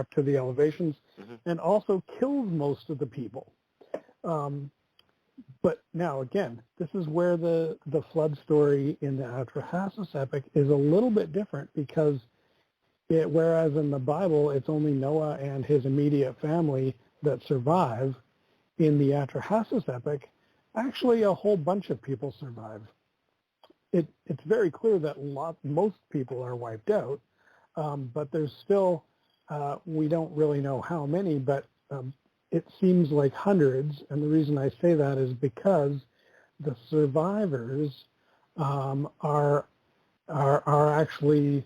C: up to the elevations, and also kills most of the people. But now, again, this is where the flood story in the Atrahasis Epic is a little bit different because whereas in the Bible it's only Noah and his immediate family that survive, in the Atrahasis Epic, actually a whole bunch of people survive. It's very clear that most people are wiped out, but there's still, we don't really know how many, but it seems like hundreds, and the reason I say that is because the survivors are actually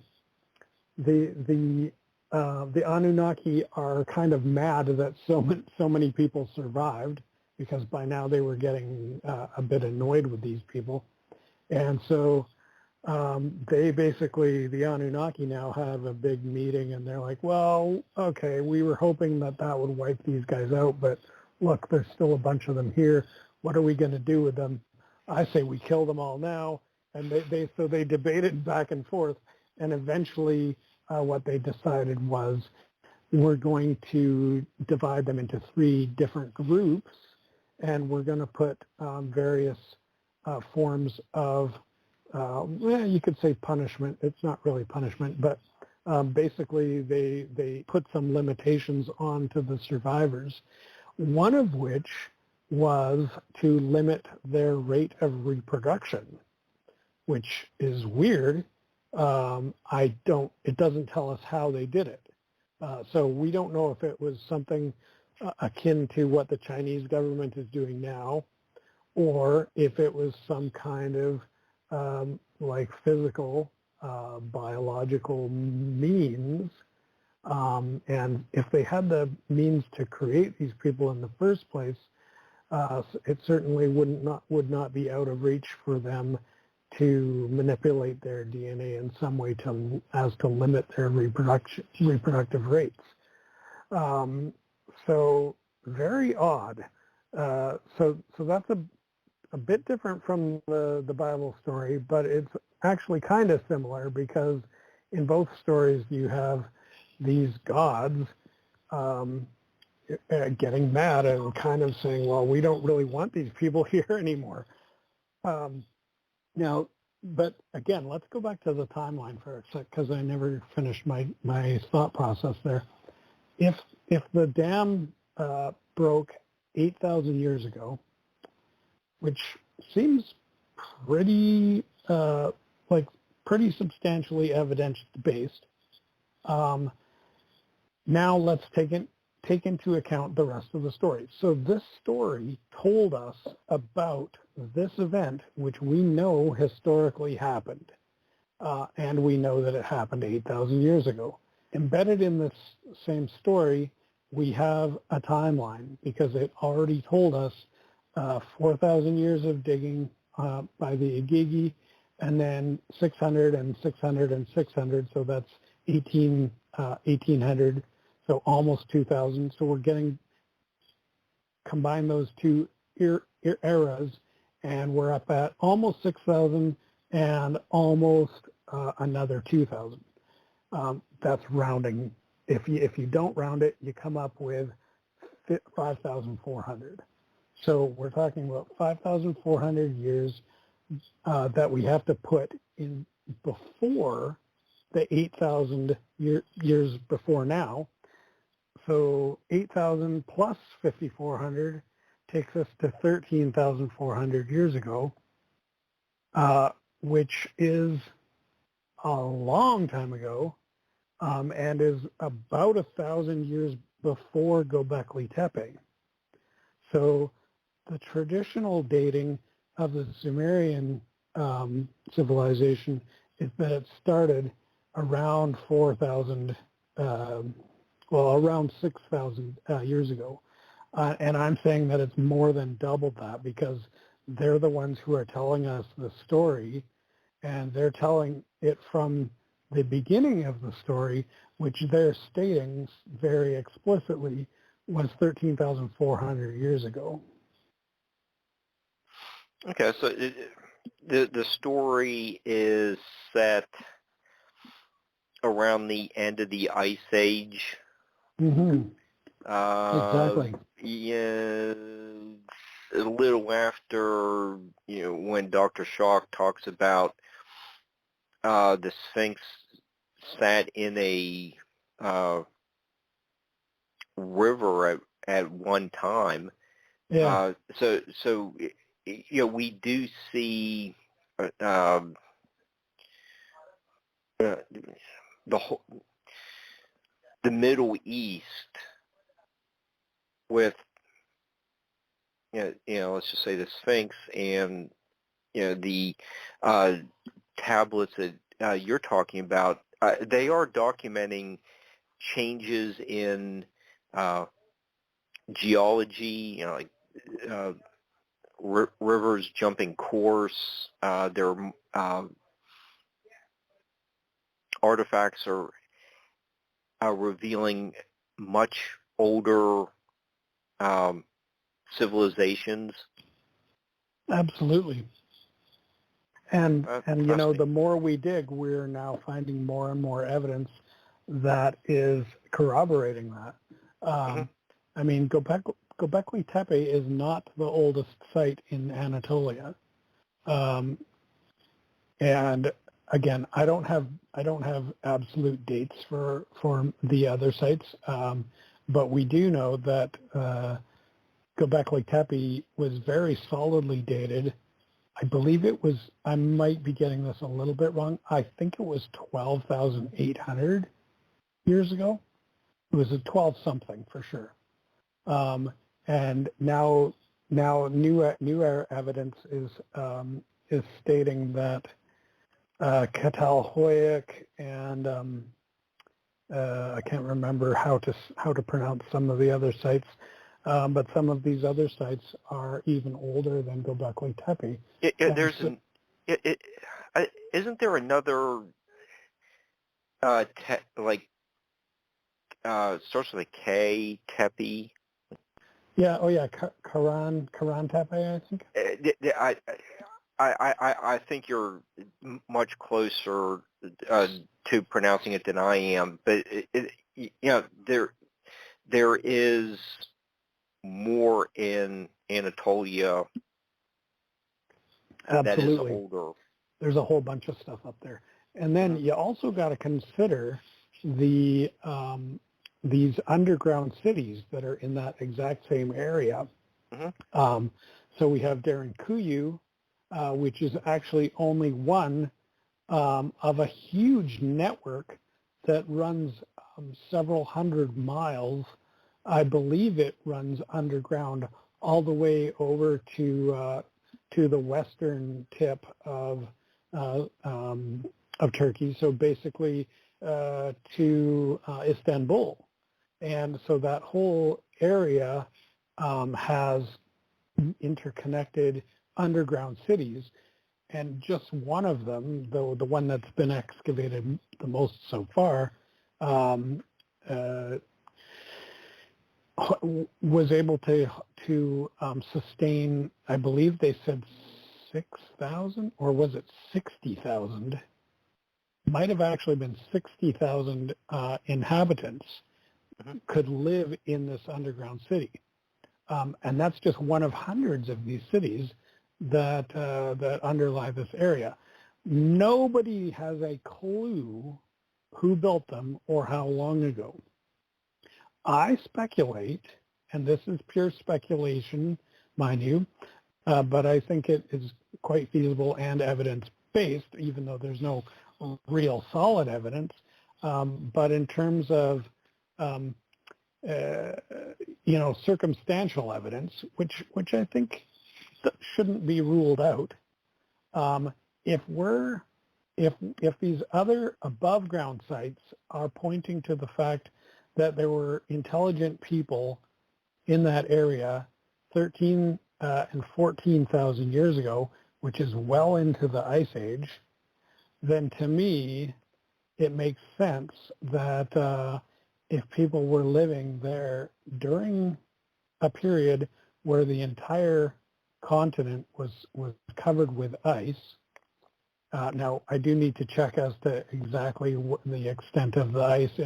C: the Anunnaki are kind of mad that so many people survived, because by now they were getting a bit annoyed with these people, and so they basically, the Anunnaki now have a big meeting and they're like, well, okay, we were hoping that would wipe these guys out, but look, there's still a bunch of them here. What are we going to do with them? I say we kill them all now. And so they debated back and forth, and eventually what they decided was we're going to divide them into 3 different groups, and we're going to put various forms of you could say punishment. It's not really punishment, but basically they put some limitations onto the survivors, one of which was to limit their rate of reproduction, which is weird. It doesn't tell us how they did it. So we don't know if it was something akin to what the Chinese government is doing now, or if it was some kind of like physical, biological means, and if they had the means to create these people in the first place, it certainly would not be out of reach for them to manipulate their DNA in some way as to limit their reproductive rates. So very odd. So that's a bit different from the Bible story, but it's actually kind of similar, because in both stories you have these gods getting mad and kind of saying, well, we don't really want these people here anymore. Now, but again, let's go back to the timeline for a sec, because I never finished my thought process there. If the dam broke 8,000 years ago, which seems pretty pretty substantially evidence-based. Now let's take into account the rest of the story. So this story told us about this event, which we know historically happened, and we know that it happened 8,000 years ago. Embedded in this same story, we have a timeline, because it already told us 4,000 years of digging by the Igigi, and then 600 and 600 and 600. So that's 1800. So almost 2000. So we're getting combine those two eras, and we're up at almost 6,000 and almost another 2,000. That's rounding. If you don't round it, you come up with 5,400. So we're talking about 5,400 years that we have to put in before the 8,000 years before now. So 8,000 plus 5,400 takes us to 13,400 years ago, which is a long time ago, and is about 1,000 years before Göbekli Tepe. So the traditional dating of the Sumerian civilization is that it started around 4,000, around 6,000 years ago. And I'm saying that it's more than double that because they're the ones who are telling us the story, and they're telling it from the beginning of the story, which they're stating very explicitly was 13,400 years ago.
B: Okay, so the story is set around the end of the Ice Age.
C: Mm-hmm. Exactly.
B: Yeah, a little after, when Dr. Shock talks about the Sphinx sat in a river at one time.
C: Yeah.
B: So we do see the Middle East with let's just say the Sphinx and the tablets that you're talking about. They are documenting changes in geology, like rivers jumping course. Their artifacts are revealing much older civilizations.
C: Absolutely. And the more we dig, we're now finding more and more evidence that is corroborating that. I mean, Göbekli Tepe is not the oldest site in Anatolia. And again, I don't have absolute dates for the other sites, but we do know that Göbekli Tepe was very solidly dated. I believe it was, I might be getting this a little bit wrong, I think it was 12,800 years ago. It was a 12-something for sure. And now newer evidence is stating that Catalhoyuk and I can't remember how to pronounce some of the other sites, but some of these other sites are even older than Göbekli Tepe.
B: Isn't there another starts with a K, Tepe?
C: Yeah. Oh, yeah. Karan Tepe, I think.
B: I think you're much closer to pronouncing it than I am, but there is more in Anatolia.
C: Absolutely.
B: That is older.
C: There's a whole bunch of stuff up there, and then you also got to consider the these underground cities that are in that exact same area. So we have Derinkuyu, which is actually only one of a huge network that runs several hundred miles. I believe it runs underground all the way over to the western tip of Turkey. So basically to Istanbul. And so that whole area has interconnected underground cities, and just one of them, though the one that's been excavated the most so far, was able to sustain, I believe they said 6,000, or was it 60,000? Might have actually been 60,000 inhabitants could live in this underground city. And that's just one of hundreds of these cities that underlie this area. Nobody has a clue who built them or how long ago. I speculate, and this is pure speculation, mind you, but I think it is quite feasible and evidence-based, even though there's no real solid evidence. But in terms of, circumstantial evidence, which I think shouldn't be ruled out, if these other above ground sites are pointing to the fact that there were intelligent people in that area 13 and 14,000 years ago, which is well into the Ice Age, then to me it makes sense that if people were living there during a period where the entire continent was covered with ice. Now, I do need to check as to exactly the extent of the ice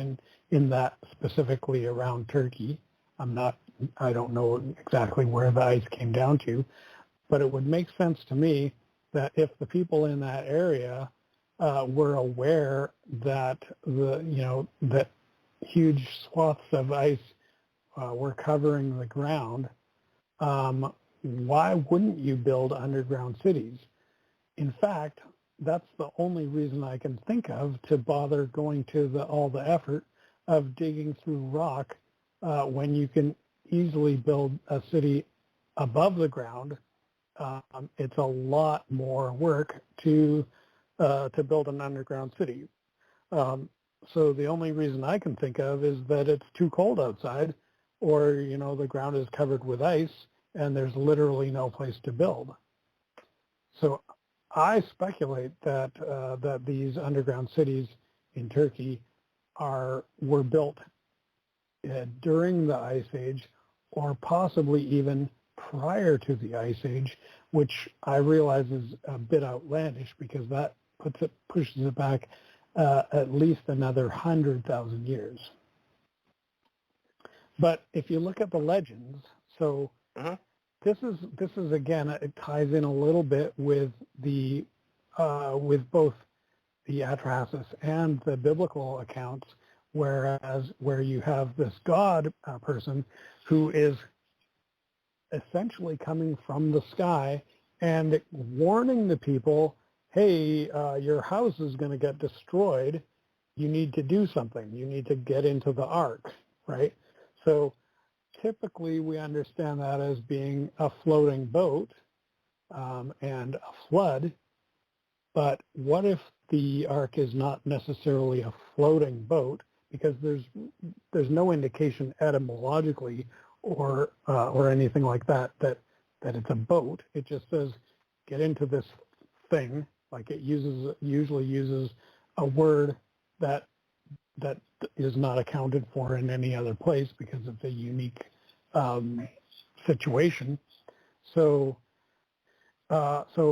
C: in that specifically around Turkey. I don't know exactly where the ice came down to, but it would make sense to me that if the people in that area were aware that that huge swaths of ice were covering the ground, why wouldn't you build underground cities? In fact, that's the only reason I can think of to bother going to all the effort of digging through rock when you can easily build a city above the ground. It's a lot more work to build an underground city. So the only reason I can think of is that it's too cold outside, or the ground is covered with ice and there's literally no place to build. So I speculate that that these underground cities in Turkey were built during the Ice Age, or possibly even prior to the Ice Age, which I realize is a bit outlandish because that pushes it back at least another 100,000 years. But if you look at the legends, so this is again, it ties in a little bit with with both the Atrahasis and the biblical accounts, where you have this god person who is essentially coming from the sky and warning the people, hey, your house is going to get destroyed. You need to do something. You need to get into the ark, right? So typically we understand that as being a floating boat and a flood. But what if the ark is not necessarily a floating boat, because there's no indication etymologically or anything like that it's a boat. It just says get into this thing. Like it usually uses a word that is not accounted for in any other place because it's a unique situation. So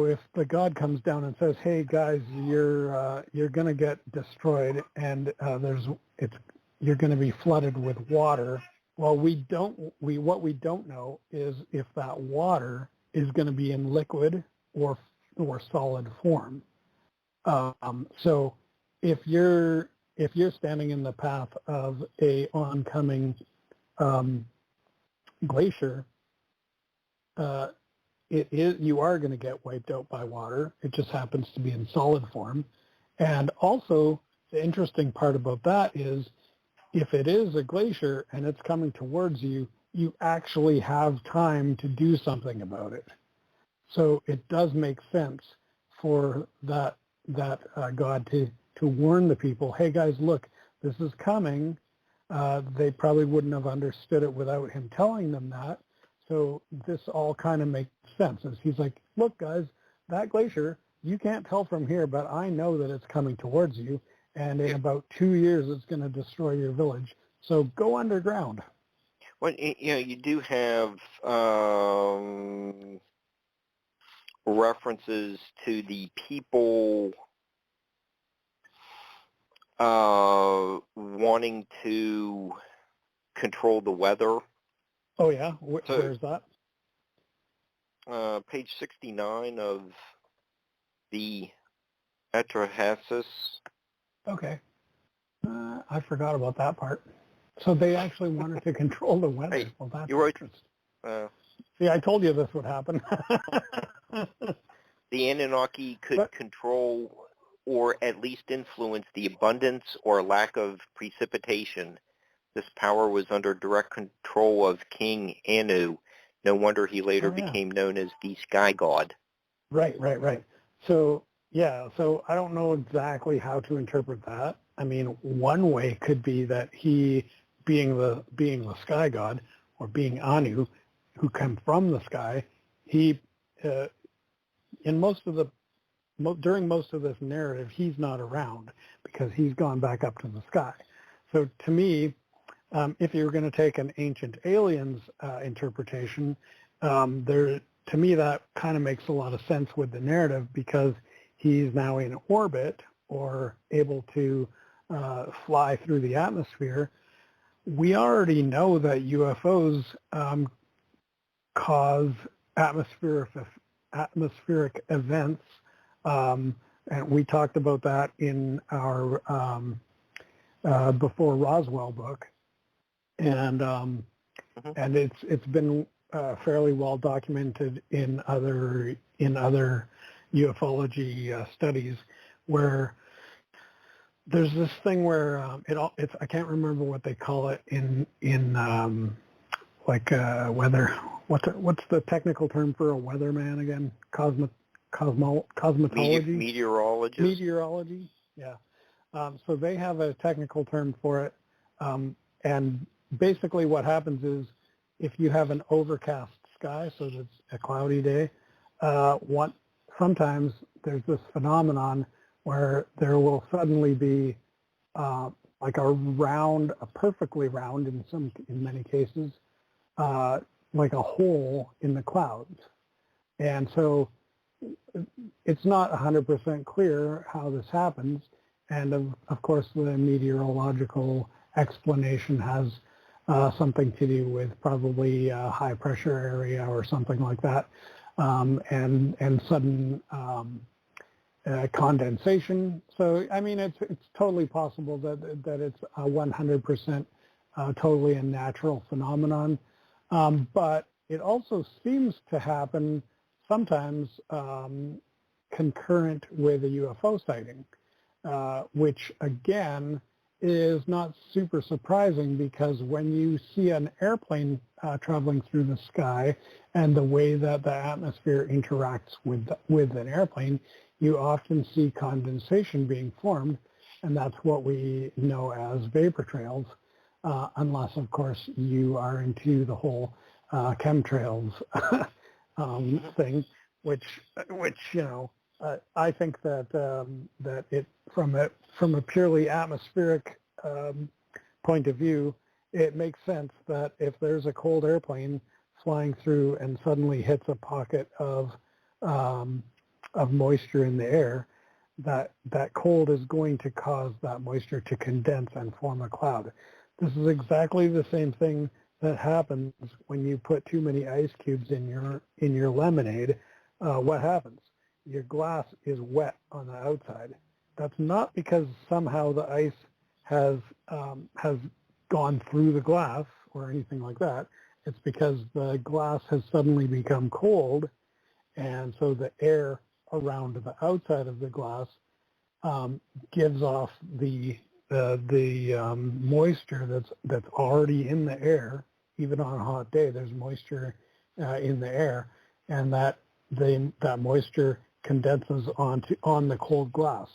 C: if the god comes down and says, "Hey guys, you're going to get destroyed, and you're going to be flooded with water," well, what we don't know is if that water is going to be in liquid or solid form. So if you're standing in the path of a oncoming glacier, you are going to get wiped out by water. It just happens to be in solid form. And also, the interesting part about that is if it is a glacier and it's coming towards you, you actually have time to do something about it. So it does make sense for that god to warn the people, hey guys, look, this is coming. They probably wouldn't have understood it without him telling them that. So this all kind of makes sense. As he's like, look, guys, that glacier, you can't tell from here, but I know that it's coming towards you, and in about 2 years, it's going to destroy your village. So go underground.
B: Well, you do have references to the people wanting to control the weather.
C: Oh, yeah? Where's that?
B: Page 69 of the Atrahasis.
C: Okay. I forgot about that part. So they actually wanted to control the weather.
B: Hey,
C: well, that's
B: you're
C: interesting.
B: right.
C: See, I told you this would happen.
B: The Anunnaki could control or at least influence the abundance or lack of precipitation. This power was under direct control of King Anu. No wonder he later became known as the Sky God.
C: Right. So, yeah, so I don't know exactly how to interpret that. I mean, one way could be that he, being the Sky God, or being Anu, who come from the sky, he, during most of this narrative, he's not around because he's gone back up to the sky. So to me, if you were going to take an Ancient Aliens interpretation, to me that kind of makes a lot of sense with the narrative because he's now in orbit or able to fly through the atmosphere. We already know that UFOs cause atmospheric events, and we talked about that in our Before Roswell book, and it's been fairly well documented in other ufology studies where there's this thing where I can't remember what they call it in weather. What's the technical term for a weatherman again? Cosmetology? Meteorology, yeah. So they have a technical term for it. And basically what happens is if you have an overcast sky, so it's a cloudy day, sometimes there's this phenomenon where there will suddenly be like a perfectly round in many cases, like a hole in the clouds. And so it's not 100% clear how this happens. And of course, the meteorological explanation has something to do with probably a high pressure area or something like that, and sudden condensation. So, I mean, it's totally possible that it's a 100% totally a natural phenomenon. But it also seems to happen sometimes concurrent with a UFO sighting, which again is not super surprising because when you see an airplane traveling through the sky and the way that the atmosphere interacts with an airplane, you often see condensation being formed, and that's what we know as vapor trails, unless, of course, you are into the whole chemtrails thing, which I think that it from a purely atmospheric point of view, it makes sense that if there's a cold airplane flying through and suddenly hits a pocket of moisture in the air, that cold is going to cause that moisture to condense and form a cloud. This is exactly the same thing that happens when you put too many ice cubes in your lemonade. What happens? Your glass is wet on the outside. That's not because somehow the ice has gone through the glass or anything like that. It's because the glass has suddenly become cold, and so the air around the outside of the glass gives off the moisture that's already in the air. Even on a hot day, there's moisture in the air, and that moisture condenses on the cold glass.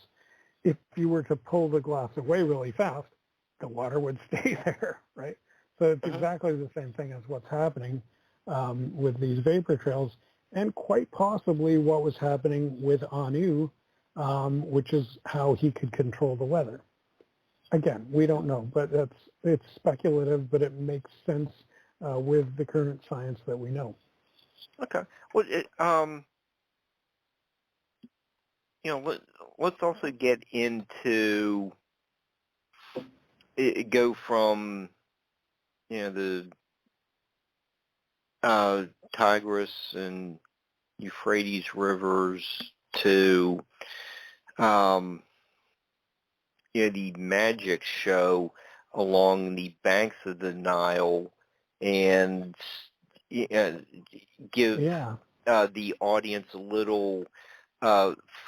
C: If you were to pull the glass away really fast, the water would stay there, right? So it's exactly the same thing as what's happening with these vapor trails, and quite possibly what was happening with Anu, which is how he could control the weather. Again, we don't know, but it's speculative, but it makes sense with the current science that we know.
B: Okay. Well, let's also get into go from the Tigris and Euphrates rivers to the magic show along the banks of the Nile, and give the audience a little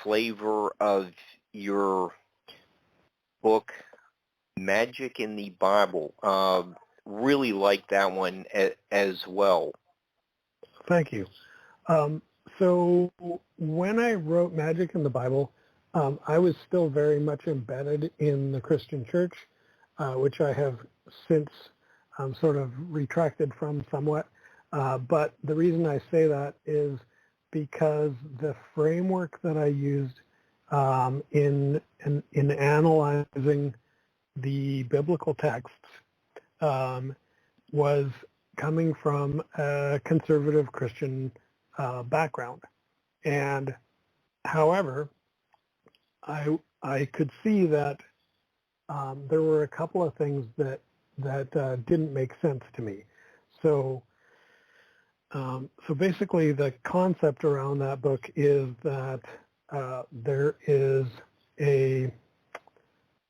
B: flavor of your book, Magic in the Bible. Really like that one as well.
C: Thank you. So when I wrote Magic in the Bible, I was still very much embedded in the Christian church, which I have since sort of retracted from somewhat. But the reason I say that is because the framework that I used in analyzing the biblical texts was coming from a conservative Christian background. And however, I could see that there were a couple of things that didn't make sense to me. So basically the concept around that book is that there is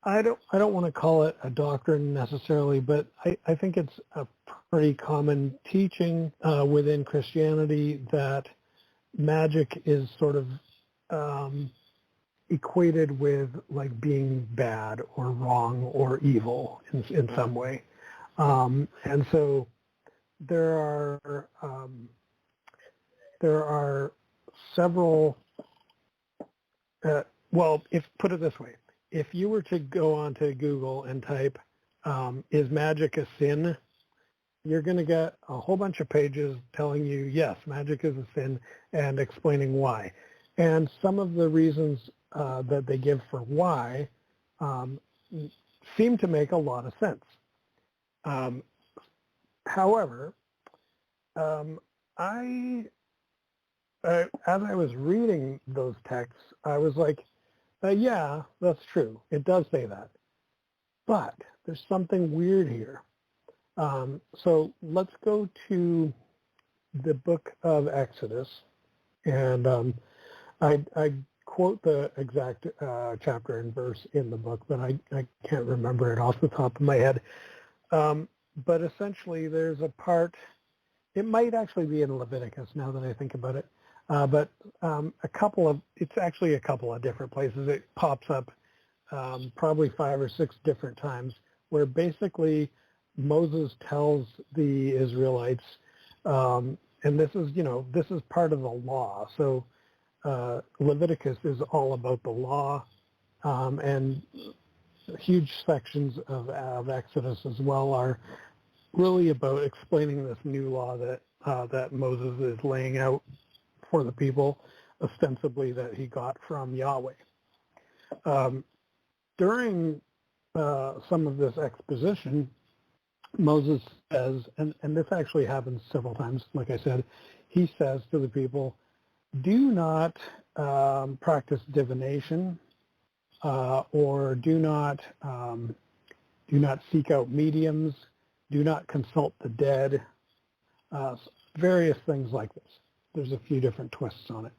C: I don't want to call it a doctrine necessarily, but I think it's a pretty common teaching within Christianity that magic is sort of equated with like being bad or wrong or evil in some way. And so there are several, if put it this way, if you were to go onto Google and type, is magic a sin? You're going to get a whole bunch of pages telling you, yes, magic is a sin, and explaining why. And some of the reasons that they give for why seem to make a lot of sense. However, as I was reading those texts, I was like, yeah, that's true. It does say that. But there's something weird here. So let's go to the book of Exodus. And I quote the exact chapter and verse in the book, but I can't remember it off the top of my head. But essentially there's a part, it might actually be in Leviticus now that I think about it. But it's actually a couple of different places. It pops up probably 5 or 6 different times where basically Moses tells the Israelites, and this is part of the law. So Leviticus is all about the law, and huge sections of Exodus as well are really about explaining this new law that Moses is laying out for the people, ostensibly that he got from Yahweh. During some of this exposition, Moses says, and this actually happens several times, like I said, he says to the people, do not practice divination, or do not seek out mediums, do not consult the dead, various things like this. There's a few different twists on it.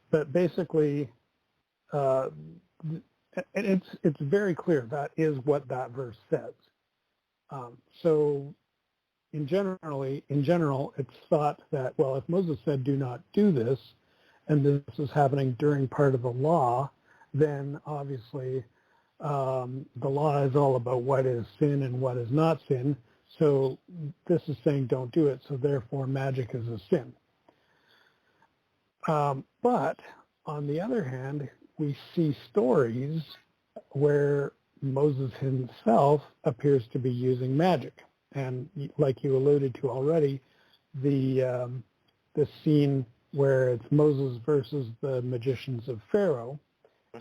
C: But basically, it's very clear that is what that verse says. So in general, it's thought that, well, if Moses said do not do this, and this is happening during part of the law, then obviously the law is all about what is sin and what is not sin. So this is saying don't do it, so therefore magic is a sin. But on the other hand, we see stories where Moses himself appears to be using magic. and like you alluded to already, the scene where it's Moses versus the magicians of Pharaoh,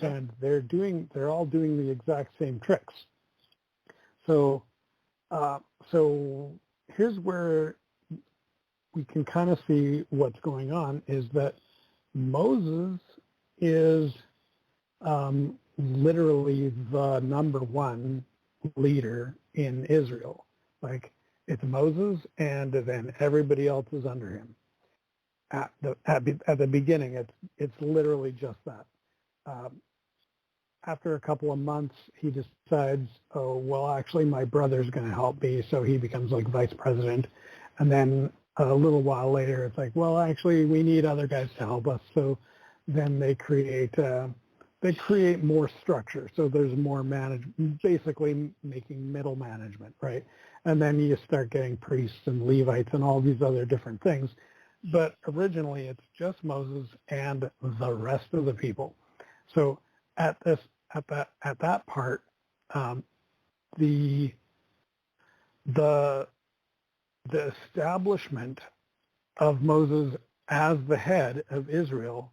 C: and they're all doing the exact same tricks. So here's where we can kind of see what's going on, is that Moses is literally the number one leader in Israel. Like, it's Moses, and then everybody else is under him. At the beginning, it's literally just that. After a couple of months, he decides, oh, well, actually, my brother's going to help me, so he becomes like vice president. And then a little while later, it's like, well, actually, we need other guys to help us. So then they create more structure. So there's more management, basically making middle management, right? And then you start getting priests and Levites and all these other different things. But originally, it's just Moses and the rest of the people. So at that part, the establishment of Moses as the head of Israel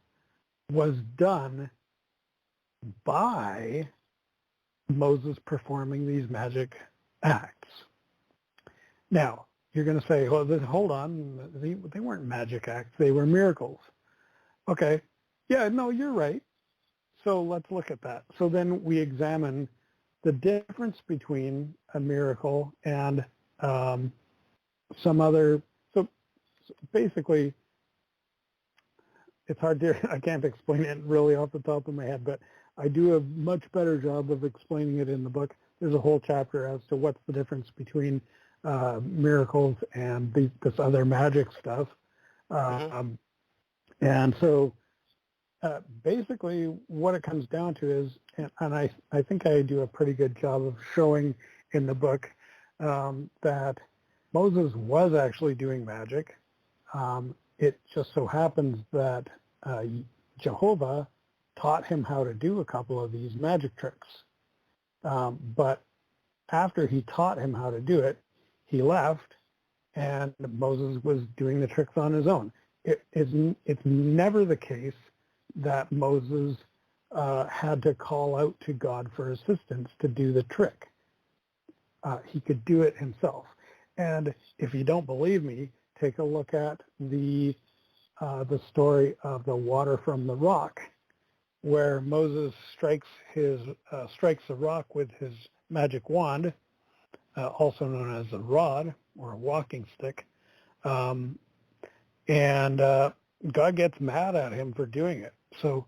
C: was done by Moses performing these magic acts. Now, you're going to say, well, hold on, they weren't magic acts, they were miracles. Okay, yeah, no, you're right. So let's look at that. So then we examine the difference between a miracle and some other. So basically, it's hard to, I can't explain it really off the top of my head, but I do a much better job of explaining it in the book. There's a whole chapter as to what's the difference between miracles and this other magic stuff. And so basically what it comes down to is, and I think I do a pretty good job of showing in the book that Moses was actually doing magic. It just so happens that Jehovah taught him how to do a couple of these magic tricks. But after he taught him how to do it, he left, and Moses was doing the tricks on his own. It's never the case that Moses had to call out to God for assistance to do the trick. He could do it himself. And if you don't believe me, take a look at the story of the water from the rock, where Moses strikes the rock with his magic wand, also known as a rod or a walking stick, and God gets mad at him for doing it. So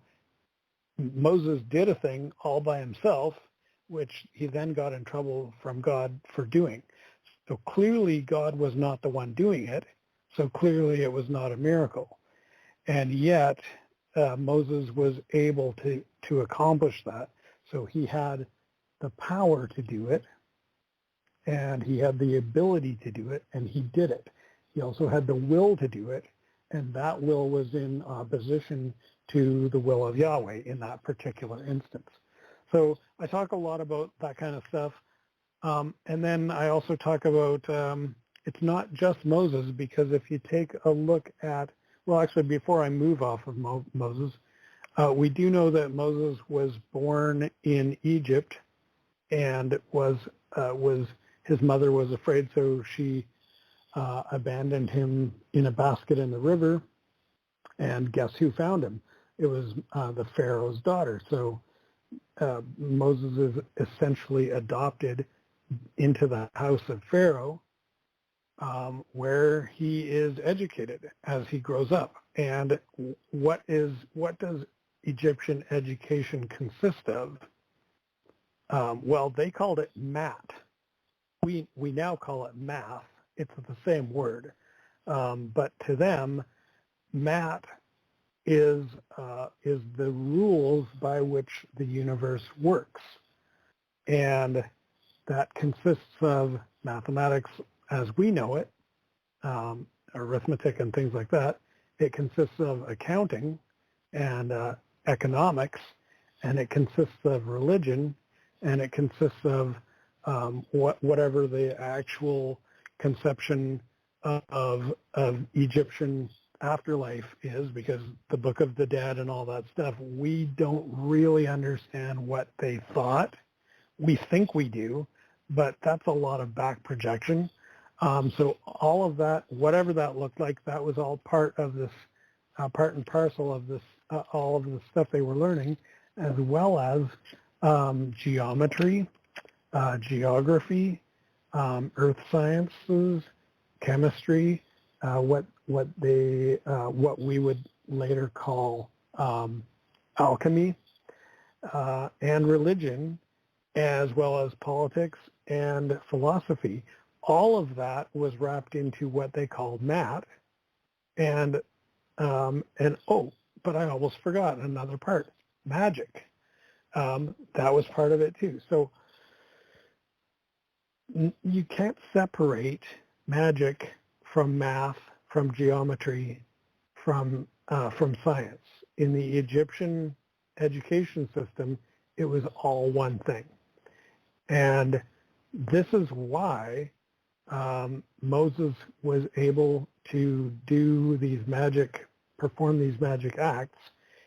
C: Moses did a thing all by himself, which he then got in trouble from God for doing. So clearly God was not the one doing it, so clearly it was not a miracle. And yet Moses was able to accomplish that. So he had the power to do it, and he had the ability to do it, and he did it. He also had the will to do it, and that will was in opposition to the will of Yahweh in that particular instance. So I talk a lot about that kind of stuff. And then I also talk about, it's not just Moses, because if you take a look at, well, actually, before I move off of Moses, we do know that Moses was born in Egypt, and his mother was afraid, so she abandoned him in a basket in the river. And guess who found him? It was the Pharaoh's daughter. So Moses is essentially adopted into the house of Pharaoh, where he is educated as he grows up. And what does Egyptian education consist of? Well, they called it math. We now call it math. It's the same word, but to them, math is the rules by which the universe works, and that consists of mathematics as we know it, arithmetic and things like that. It consists of accounting and economics, and it consists of religion, and it consists of whatever the actual conception of Egyptian afterlife is, because the Book of the Dead and all that stuff, we don't really understand what they thought. We think we do, but that's a lot of back projection. So all of that, whatever that looked like, that was all part of this, part and parcel of this, all of the stuff they were learning, as well as geometry, geography, earth sciences, chemistry, what we would later call alchemy, and religion, as well as politics and philosophy. All of that was wrapped into what they called math. And oh, but I almost forgot another part, magic. That was part of it too. So you can't separate magic from math, from geometry, from science. In the Egyptian education system, it was all one thing. And this is why Moses was able to perform these magic acts.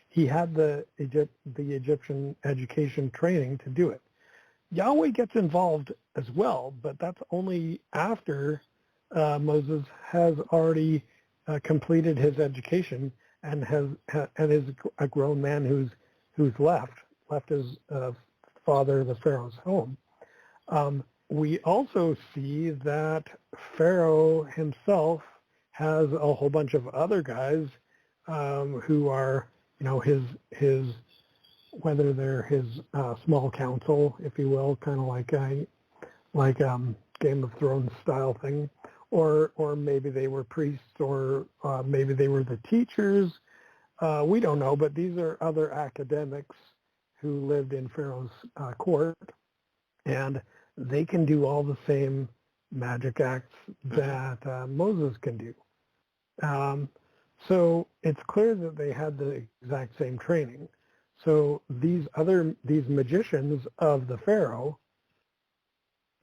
C: He had the Egyptian education training to do it. Yahweh gets involved as well, but that's only after Moses has already completed his education and is a grown man who's left his father, the Pharaoh's home. We also see that Pharaoh himself has a whole bunch of other guys who are, his whether they're his small council, if you will, kind of like Game of Thrones style thing, or maybe they were priests, or maybe they were the teachers. We don't know, but these are other academics who lived in Pharaoh's court, and they can do all the same magic acts that Moses can do. So it's clear that they had the exact same training. So these magicians of the Pharaoh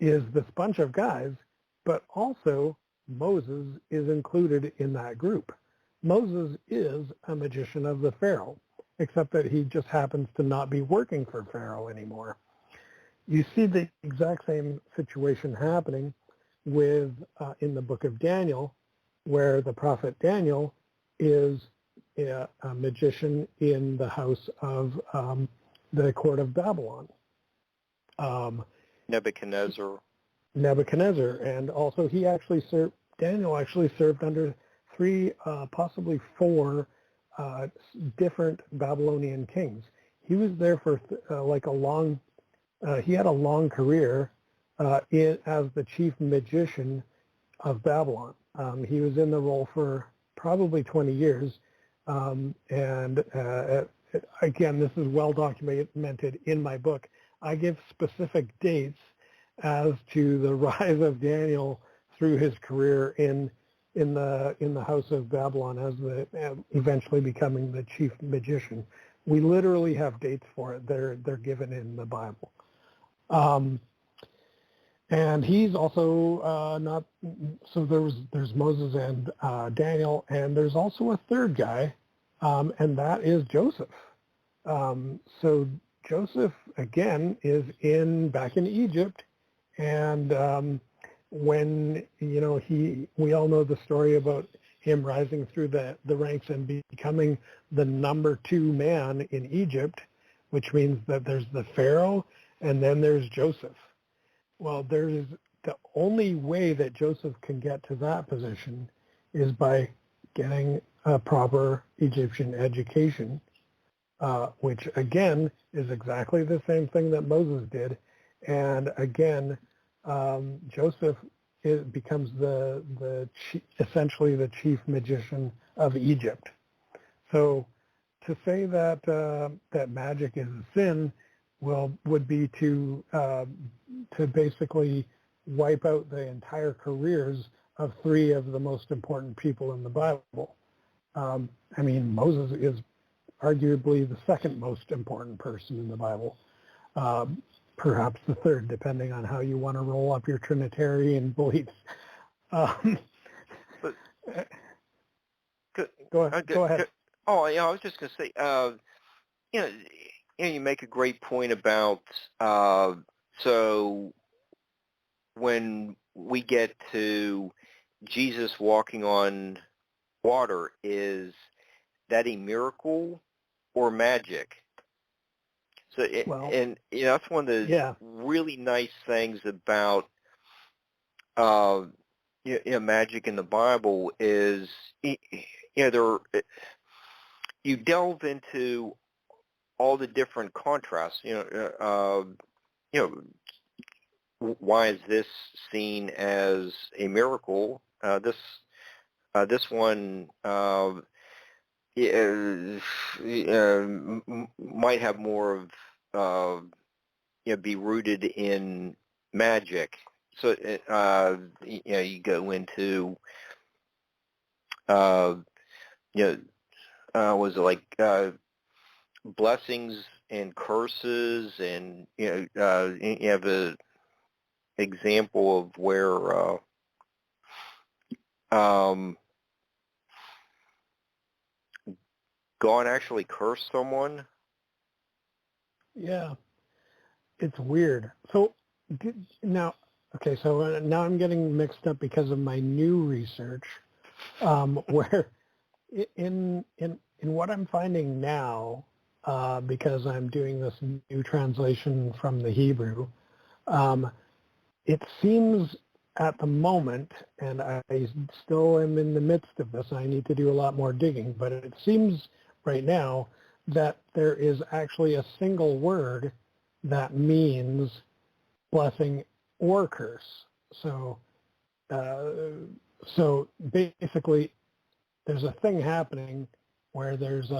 C: is this bunch of guys, but also Moses is included in that group. Moses is a magician of the Pharaoh, except that he just happens to not be working for Pharaoh anymore. You see the exact same situation happening with in the book of Daniel, where the prophet Daniel is a magician in the house of the court of Babylon.
B: Nebuchadnezzar,
C: and also Daniel actually served under 3, possibly 4 different Babylonian kings. He was there for he had a long career as the chief magician of Babylon. He was in the role for probably 20 years. Again, this is well documented in my book. I give specific dates as to the rise of Daniel through his career in the house of Babylon as eventually becoming the chief magician. We literally have dates for it. They're given in the Bible. And he's also not. So there's Moses and Daniel, and there's also a third guy, and that is Joseph. So Joseph again is back in Egypt, and when we all know the story about him rising through the ranks and becoming the number 2 man in Egypt, which means that there's the Pharaoh and then there's Joseph. Well, the only way that Joseph can get to that position is by getting a proper Egyptian education, which again is exactly the same thing that Moses did. And again, Joseph becomes essentially the chief magician of Egypt. So to say that that magic is a sin, would be to basically wipe out the entire careers of 3 of the most important people in the Bible. Moses is arguably the second most important person in the Bible, perhaps the third, depending on how you want to roll up your Trinitarian beliefs. Um,
B: But
C: go ahead.
B: Oh, yeah, I was just going to say, you know, you make a great point about so when we get to Jesus walking on water, is that a miracle or magic? So, and that's one of the really nice things about magic in the Bible is you delve into all the different contrasts. Why is this seen as a miracle? This one might have more of be rooted in magic. So you go into was it like blessings and curses, and you have a example of where God actually cursed someone.
C: Yeah, it's weird. So now I'm getting mixed up because of my new research, where in what I'm finding now, because I'm doing this new translation from the Hebrew, it seems at the moment, and I still am in the midst of this, I need to do a lot more digging, but it seems right now that there is actually a single word that means blessing or curse. So basically, there's a thing happening where there's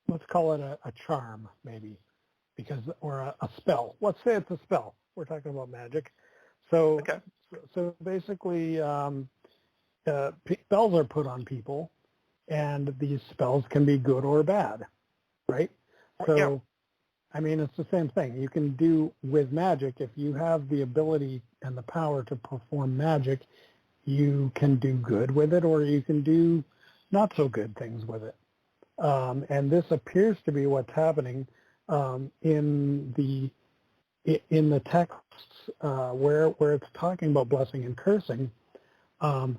C: let's call it a charm, maybe, or a spell. Let's say it's a spell. We're talking about magic. So,
B: okay.
C: So basically, spells are put on people, and these spells can be good or bad, right? So, yeah. I mean, it's the same thing. You can do with magic, if you have the ability and the power to perform magic, you can do good with it, or you can do not so good things with it. And this appears to be what's happening in the texts where it's talking about blessing and cursing. At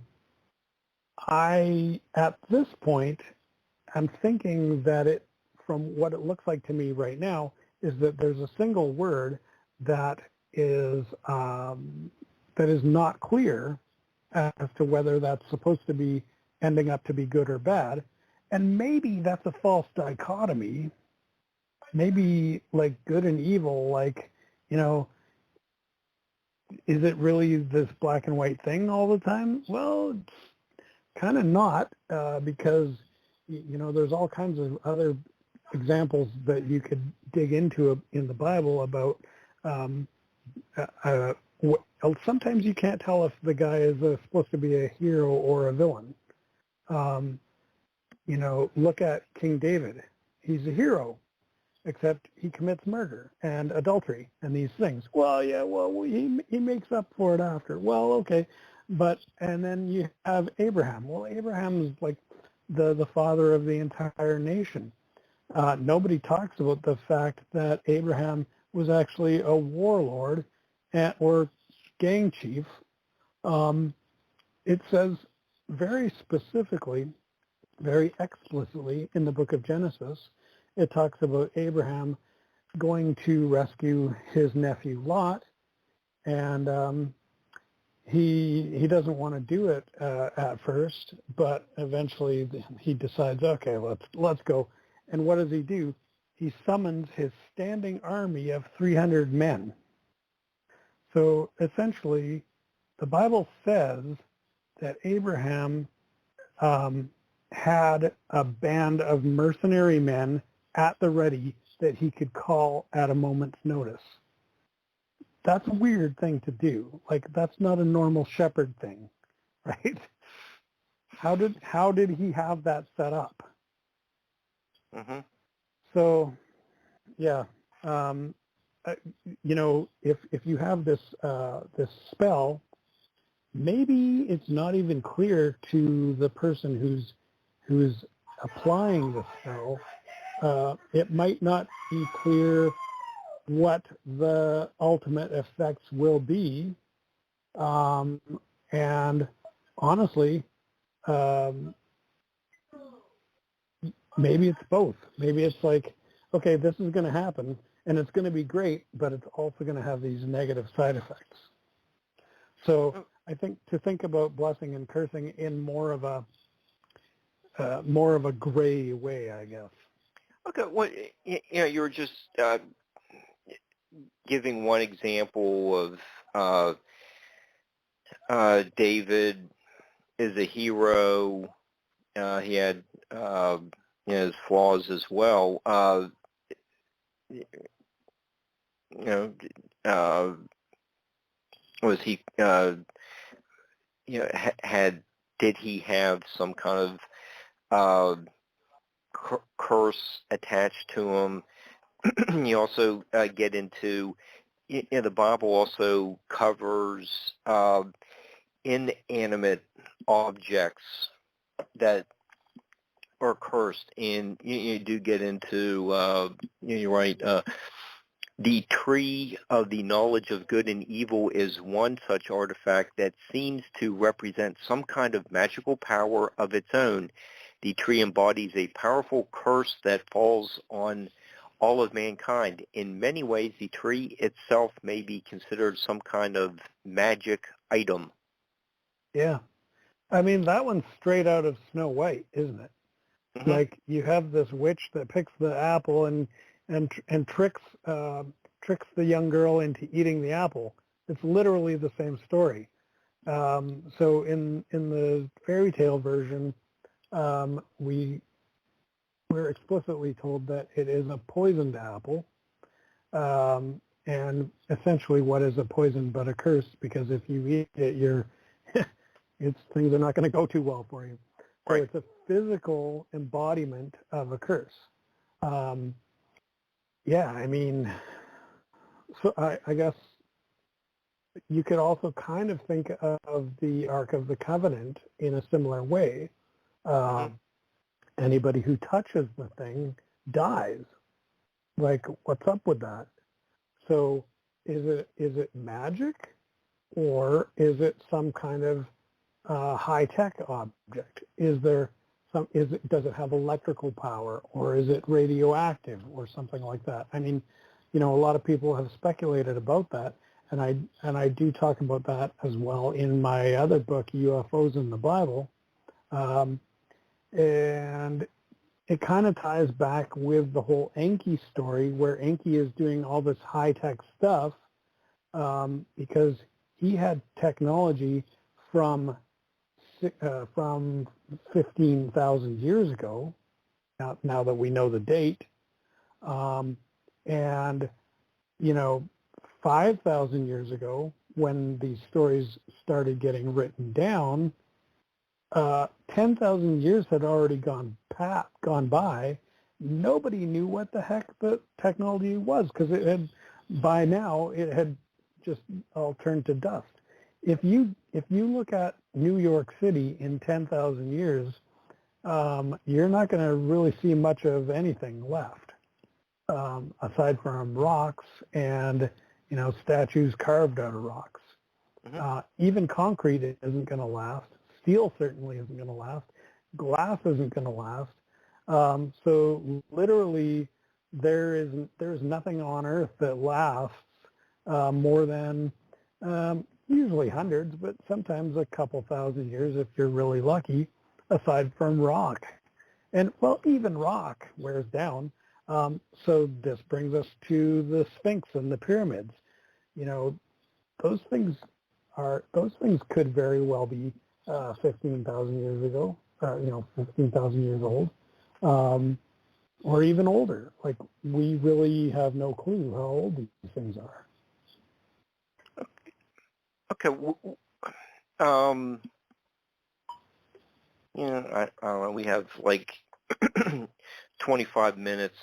C: this point, I'm thinking that from what it looks like to me right now, is that there's a single word that is not clear as to whether that's supposed to be ending up to be good or bad. And maybe that's a false dichotomy. Maybe like good and evil, like, is it really this black and white thing all the time? Well, it's kind of not, because, there's all kinds of other examples that you could dig into in the Bible about sometimes you can't tell if the guy is supposed to be a hero or a villain. Look at King David. He's a hero, except he commits murder and adultery and these things. Well, yeah, he makes up for it after. Well, okay. And then you have Abraham. Well, Abraham's like the father of the entire nation. Nobody talks about the fact that Abraham was actually a warlord or gang chief. It says very specifically, very explicitly in the book of Genesis, it talks about Abraham going to rescue his nephew Lot, and he doesn't want to do it at first, but eventually he decides, okay, let's go. And what does he do? He summons his standing army of 300 men. So essentially, the Bible says that Abraham had a band of mercenary men at the ready that he could call at a moment's notice. That's a weird thing to do. Like, that's not a normal shepherd thing, right? How did he have that set up?
B: Mm-hmm.
C: So, yeah, if you have this spell, maybe it's not even clear to the person who's applying the spell. It might not be clear what the ultimate effects will be. And honestly, maybe it's both. Maybe it's like, okay, this is going to happen, and it's going to be great, but it's also going to have these negative side effects. So I think to think about blessing and cursing in more of a gray way, I guess.
B: Okay, well, you were just giving one example of David is a hero. He had his flaws as well. Was he did he have some kind of curse attached to him? You also get into, the Bible also covers inanimate objects that are cursed, and you do get into, you're right, the tree of the knowledge of good and evil is one such artifact that seems to represent some kind of magical power of its own. The tree embodies a powerful curse that falls on all of mankind. In many ways, the tree itself may be considered some kind of magic item.
C: Yeah. I mean, that one's straight out of Snow White, isn't it? Mm-hmm. Like, you have this witch that picks the apple and tricks the young girl into eating the apple. It's literally the same story. So in the fairy tale version, we're explicitly told that it is a poisoned apple. And essentially, what is a poison but a curse? Because if you eat it, things are not going to go too well for you. So right. It's a physical embodiment of a curse. Yeah, I mean, so I guess you could also kind of think of the Ark of the Covenant in a similar way. Anybody who touches the thing dies. Like, what's up with that? So is it magic, or is it some kind of high-tech object? Does it have electrical power, or is it radioactive, or something like that? I mean, a lot of people have speculated about that, and I do talk about that as well in my other book, UFOs in the Bible, and it kind of ties back with the whole Enki story, where Enki is doing all this high-tech stuff because he had technology from 15,000 years ago, now that we know the date, and 5,000 years ago, when these stories started getting written down, 10,000 years had already gone by. Nobody knew what the heck the technology was, because by now it had just all turned to dust. If you look at New York City in 10,000 years, you're not going to really see much of anything left, aside from rocks and statues carved out of rocks. Mm-hmm. Even concrete isn't going to last. Steel certainly isn't going to last. Glass isn't going to last. So literally, there's nothing on Earth that lasts more than usually hundreds, but sometimes a couple thousand years if you're really lucky, aside from rock. And, well, even rock wears down. So this brings us to the Sphinx and the pyramids. Those things could very well be 15,000 years ago, 15,000 years old, or even older. Like, we really have no clue how old these things are.
B: Okay. I don't know. We have like 25 minutes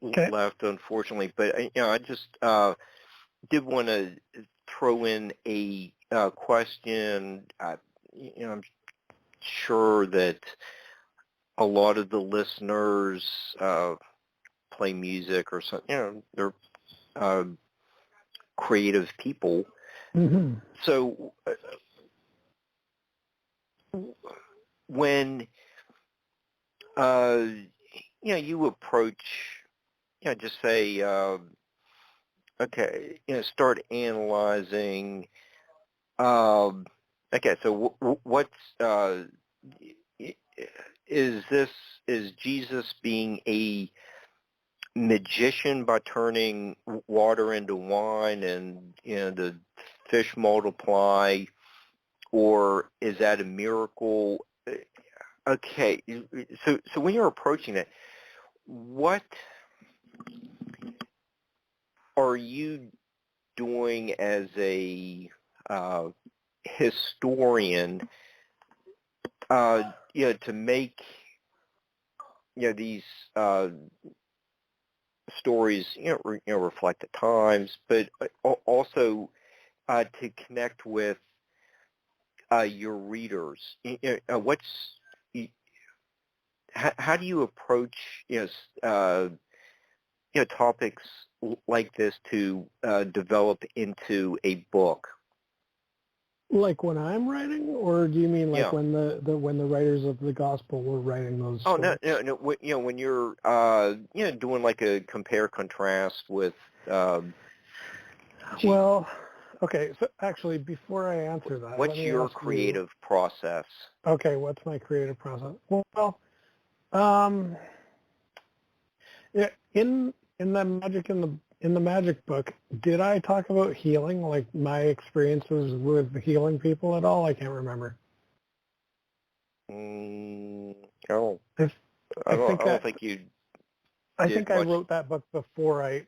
B: left, unfortunately. But I just did want to throw in a question, I'm sure that a lot of the listeners play music or something. They're creative people.
C: Mm-hmm.
B: So when you approach, just say, okay, start analyzing. Okay, so what's is Jesus being a magician by turning water into wine and the fish multiply, or is that a miracle? Okay, so when you're approaching it, what are you doing as a historian, to make these stories reflect the times, but also to connect with your readers? How do you approach topics like this to develop into a book?
C: Like when I'm writing, or do you mean like
B: Yeah.
C: when the writers of the gospel were writing those stories?
B: No. When you're doing like a compare contrast with.
C: Well, okay. So actually, before I answer that,
B: what's your creative process?
C: Okay, what's my creative process? Well, yeah, in the magic book, did I talk about healing, like my experiences with healing people at all? I can't remember.
B: No. I don't think you.
C: I think I wrote that book before I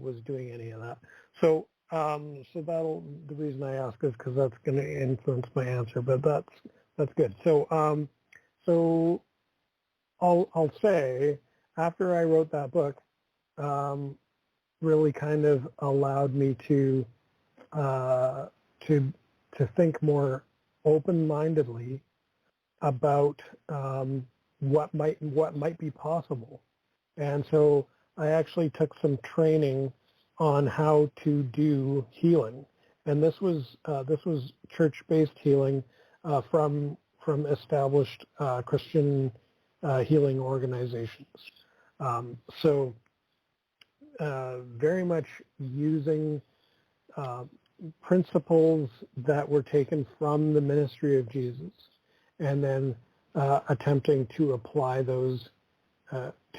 C: was doing any of that. So so the reason I ask is because that's going to influence my answer. But that's good. So so I'll say after I wrote that book, really kind of allowed me to think more open-mindedly about what might be possible. And so I actually took some training on how to do healing, and this was church-based healing from established Christian healing organizations. So very much using principles that were taken from the ministry of Jesus, and then attempting to apply those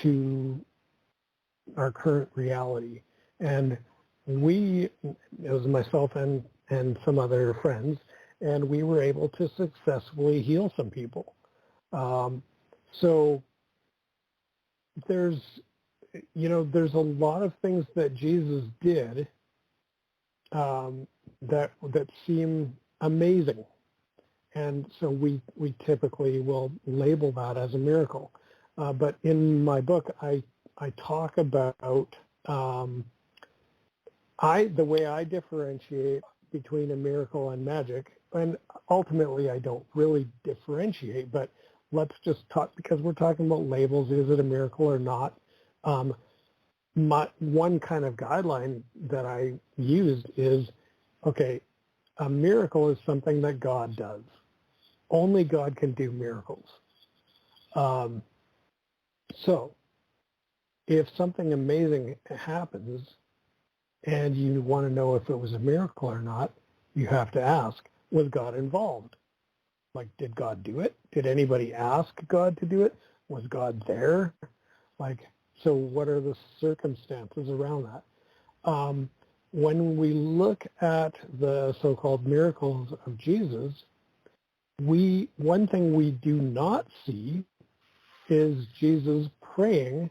C: to our current reality. And it was myself and some other friends, and we were able to successfully heal some people. So there's a lot of things that Jesus did that seem amazing. And so we typically will label that as a miracle. But in my book, I talk about the way I differentiate between a miracle and magic. And ultimately, I don't really differentiate, but let's just talk, because we're talking about labels. Is it a miracle or not? One kind of guideline that I used is, okay, a miracle is something that God does. Only God can do miracles. So if something amazing happens and you want to know if it was a miracle or not, you have to ask, was God involved? Like, did God do it? Did anybody ask God to do it? Was God there? So what are the circumstances around that? When we look at the so-called miracles of Jesus, one thing we do not see is Jesus praying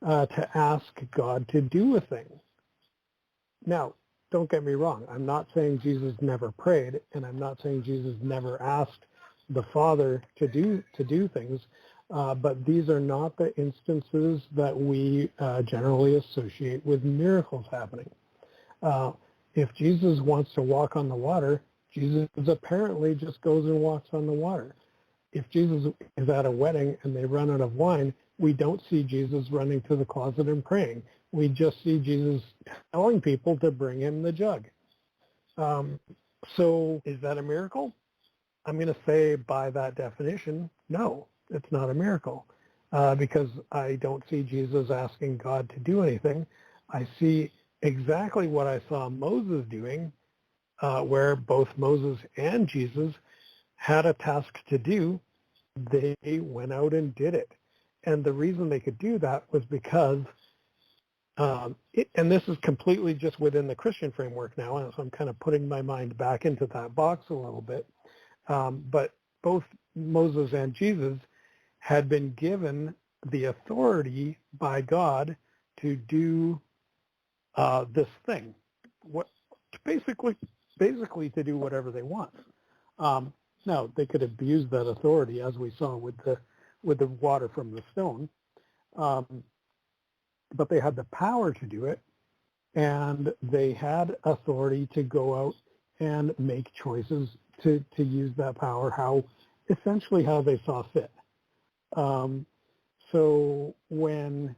C: to ask God to do a thing. Now, don't get me wrong. I'm not saying Jesus never prayed, and I'm not saying Jesus never asked the Father to do things, but these are not the instances that we generally associate with miracles happening. If Jesus wants to walk on the water, Jesus apparently just goes and walks on the water. If Jesus is at a wedding and they run out of wine, we don't see Jesus running to the closet and praying. We just see Jesus telling people to bring him the jug. So is that a miracle? I'm going to say by that definition, no, it's not a miracle, because I don't see Jesus asking God to do anything. I see exactly what I saw Moses doing, where both Moses and Jesus had a task to do. They went out and did it. And the reason they could do that was because, and this is completely just within the Christian framework now, and so I'm kind of putting my mind back into that box a little bit. But both Moses and Jesus had been given the authority by God to do this thing, basically to do whatever they want. Now they could abuse that authority, as we saw with the water from the stone, but they had the power to do it, and they had authority to go out and make choices to use that power essentially how they saw fit. So when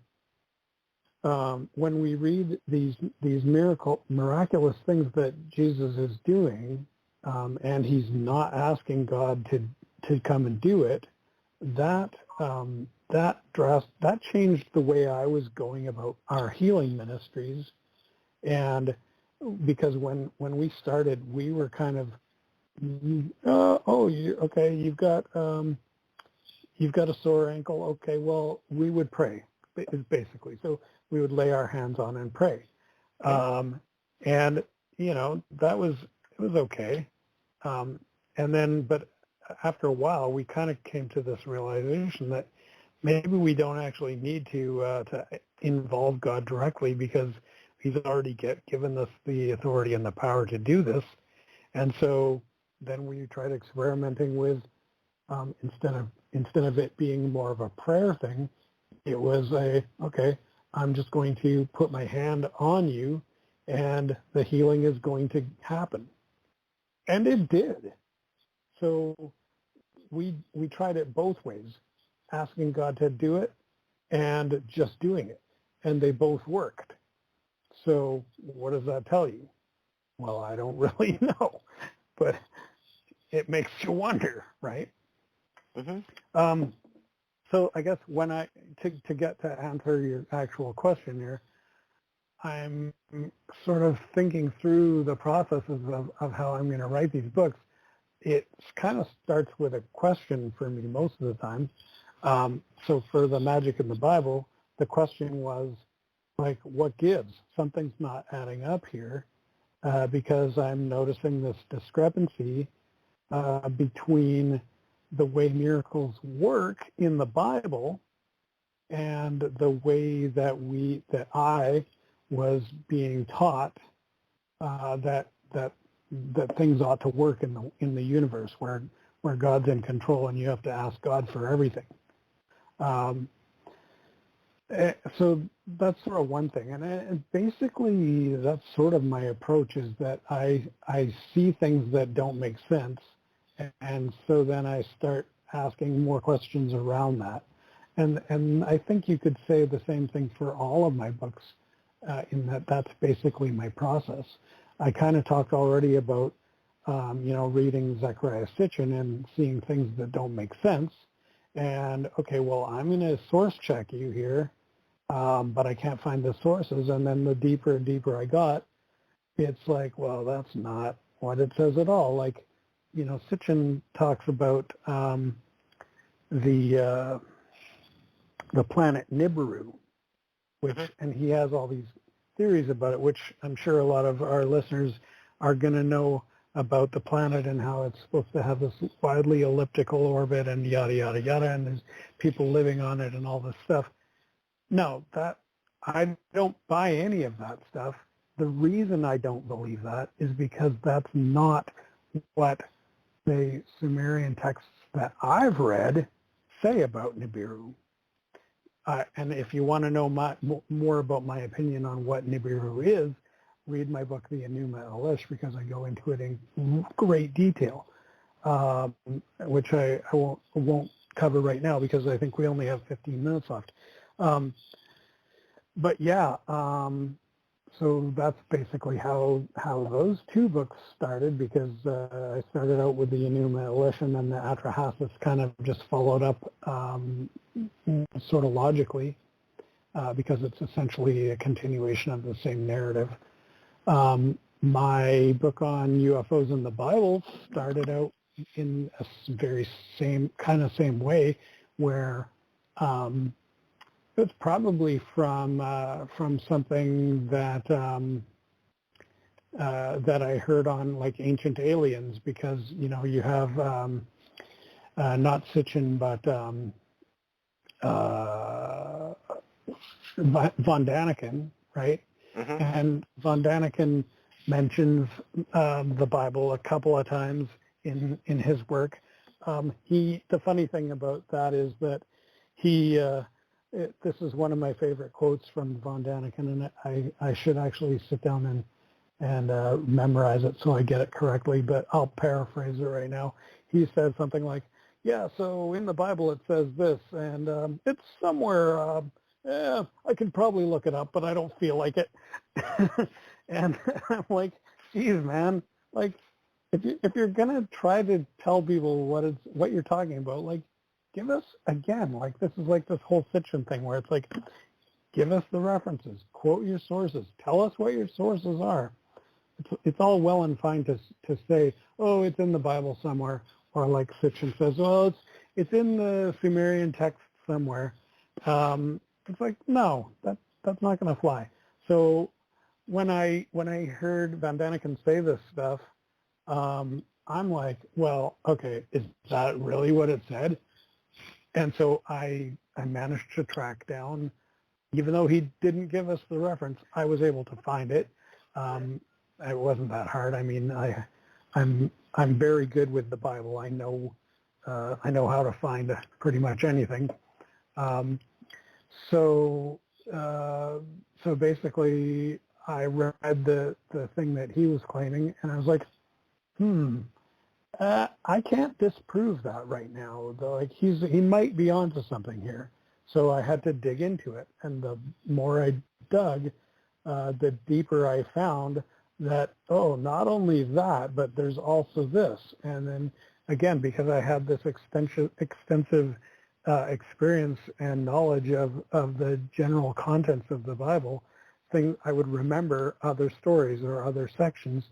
C: we read these miraculous things that Jesus is doing, and he's not asking God to come and do it, that changed the way I was going about our healing ministries. And because when we started, we were kind of, you've got a sore ankle. Okay, well, we would pray, basically. So we would lay our hands on and pray. And it was okay. And then, but after a while, we kind of came to this realization that maybe we don't actually need to involve God directly, because he's already given us the authority and the power to do this. And so then we tried experimenting with, instead of it being more of a prayer thing, it was I'm just going to put my hand on you and the healing is going to happen. And it did. So we tried it both ways, asking God to do it and just doing it. And they both worked. So what does that tell you? Well, I don't really know, but it makes you wonder, right? Mm-hmm. So I guess to get to answer your actual question here, I'm sort of thinking through the processes of how I'm going to write these books. It kind of starts with a question for me most of the time. So for the magic in the Bible, the question was, like, what gives? Something's not adding up here, because I'm noticing this discrepancy between the way miracles work in the Bible and the way that I was being taught that things ought to work in the universe, where God's in control and you have to ask God for everything. So that's sort of one thing, and basically that's sort of my approach, is that I see things that don't make sense, and so then I start asking more questions around that, and I think you could say the same thing for all of my books, in that's basically my process. I kind of talked already about reading Zechariah Sitchin and seeing things that don't make sense, and okay, well, I'm going to source check you here. But I can't find the sources, and then the deeper and deeper I got, it's like, well, that's not what it says at all. Like, Sitchin talks about the planet Nibiru, which, and he has all these theories about it, which I'm sure a lot of our listeners are going to know about the planet and how it's supposed to have this wildly elliptical orbit and yada, yada, yada, and there's people living on it and all this stuff. No, that I don't buy any of that stuff. The reason I don't believe that is because that's not what the Sumerian texts that I've read say about Nibiru. And if you want to know more about my opinion on what Nibiru is, read my book, The Enuma Elish, because I go into it in great detail, which I won't cover right now because I think we only have 15 minutes left. But yeah, so that's basically how those two books started, because I started out with the Enuma Elish, and then the Atrahasis kind of just followed up sort of logically, because it's essentially a continuation of the same narrative. My book on UFOs in the Bible started out in a very same way, where it's probably from something that that I heard on like Ancient Aliens, because you know you have not Sitchin but Von Daniken, right? Mm-hmm. And Von Daniken mentions the Bible a couple of times in his work. The funny thing about that is that this is one of my favorite quotes from Von Daniken, and I should actually sit down and memorize it so I get it correctly, but I'll paraphrase it right now. He says something like, yeah, so in the Bible it says this, and it's somewhere, I could probably look it up, but I don't feel like it. And I'm like, geez, man, like, if you're going to try to tell people what you're talking about, like, give us, again, like, this is like this whole Sitchin thing where it's like, give us the references, quote your sources, tell us what your sources are. It's all well and fine to say, oh, it's in the Bible somewhere, or like Sitchin says, well, it's in the Sumerian text somewhere. It's like, no, that's not going to fly. So when I heard Von Daniken say this stuff, I'm like, well, okay, is that really what it said? And so I managed to track down, even though he didn't give us the reference, I was able to find it. It wasn't that hard. I mean, I'm very good with the Bible. I know how to find pretty much anything. So basically, I read the thing that he was claiming, and I was like, I can't disprove that right now. Like he might be onto something here. So I had to dig into it, and the more I dug, the deeper I found that, oh, not only that, but there's also this. And then again, because I had this extensive experience and knowledge of the general contents of the Bible, I would remember other stories or other sections,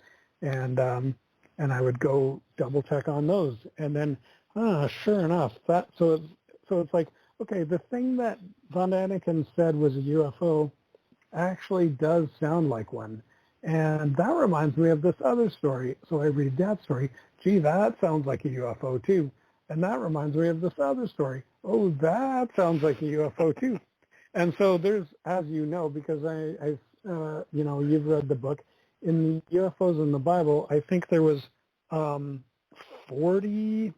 C: and I would go double check on those, and then sure enough, so it's like, okay, the thing that Von Daniken said was a UFO actually does sound like one, and that reminds me of this other story. So I read that story. Gee, that sounds like a UFO too, and that reminds me of this other story. Oh, that sounds like a UFO too. And so there's, as you know, because I've you've read the book, in the UFOs in the Bible, I think there was 40,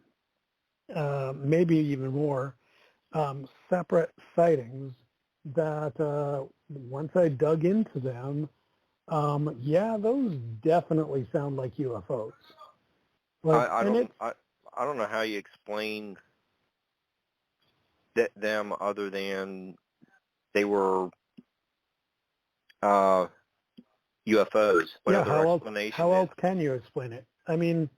C: maybe even more, separate sightings that once I dug into them, those definitely sound like UFOs. Like,
B: I don't know how you explain them other than they were UFOs. What other explanation?
C: How else can you explain it? I mean,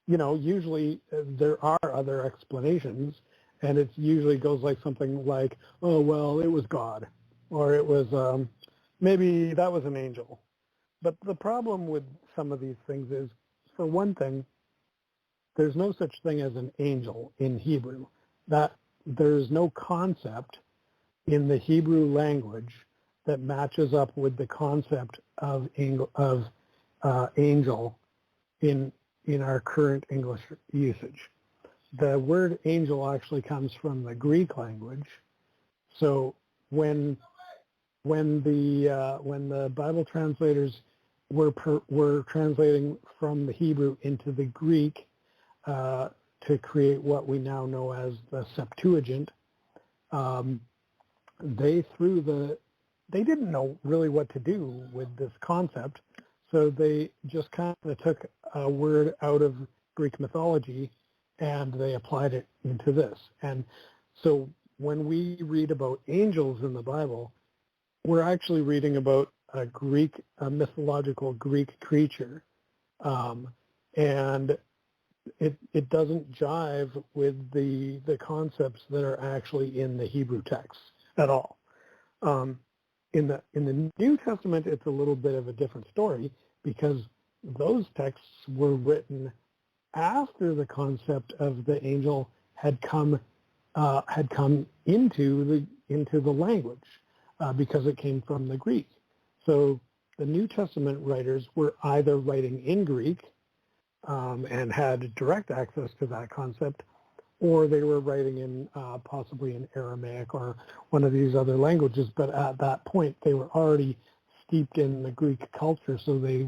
C: usually there are other explanations, and it usually goes like something like, oh, well, it was God, or it was maybe that was an angel. But the problem with some of these things is, for one thing, there's no such thing as an angel in Hebrew. That there's no concept in the Hebrew language that matches up with the concept of angel in our current English usage. The word angel actually comes from the Greek language. So when the Bible translators were translating from the Hebrew into the Greek to create what we now know as the Septuagint, they threw the they didn't know really what to do with this concept, so they just kind of took a word out of Greek mythology and they applied it into this. And so when we read about angels in the Bible, we're actually reading about a mythological Greek creature, and it doesn't jive with the concepts that are actually in the Hebrew text at all. In the New Testament, it's a little bit of a different story because those texts were written after the concept of the angel had come into the language because it came from the Greek. So the New Testament writers were either writing in Greek and had direct access to that concept, or they were writing in possibly in Aramaic or one of these other languages. But at that point, they were already steeped in the Greek culture, so they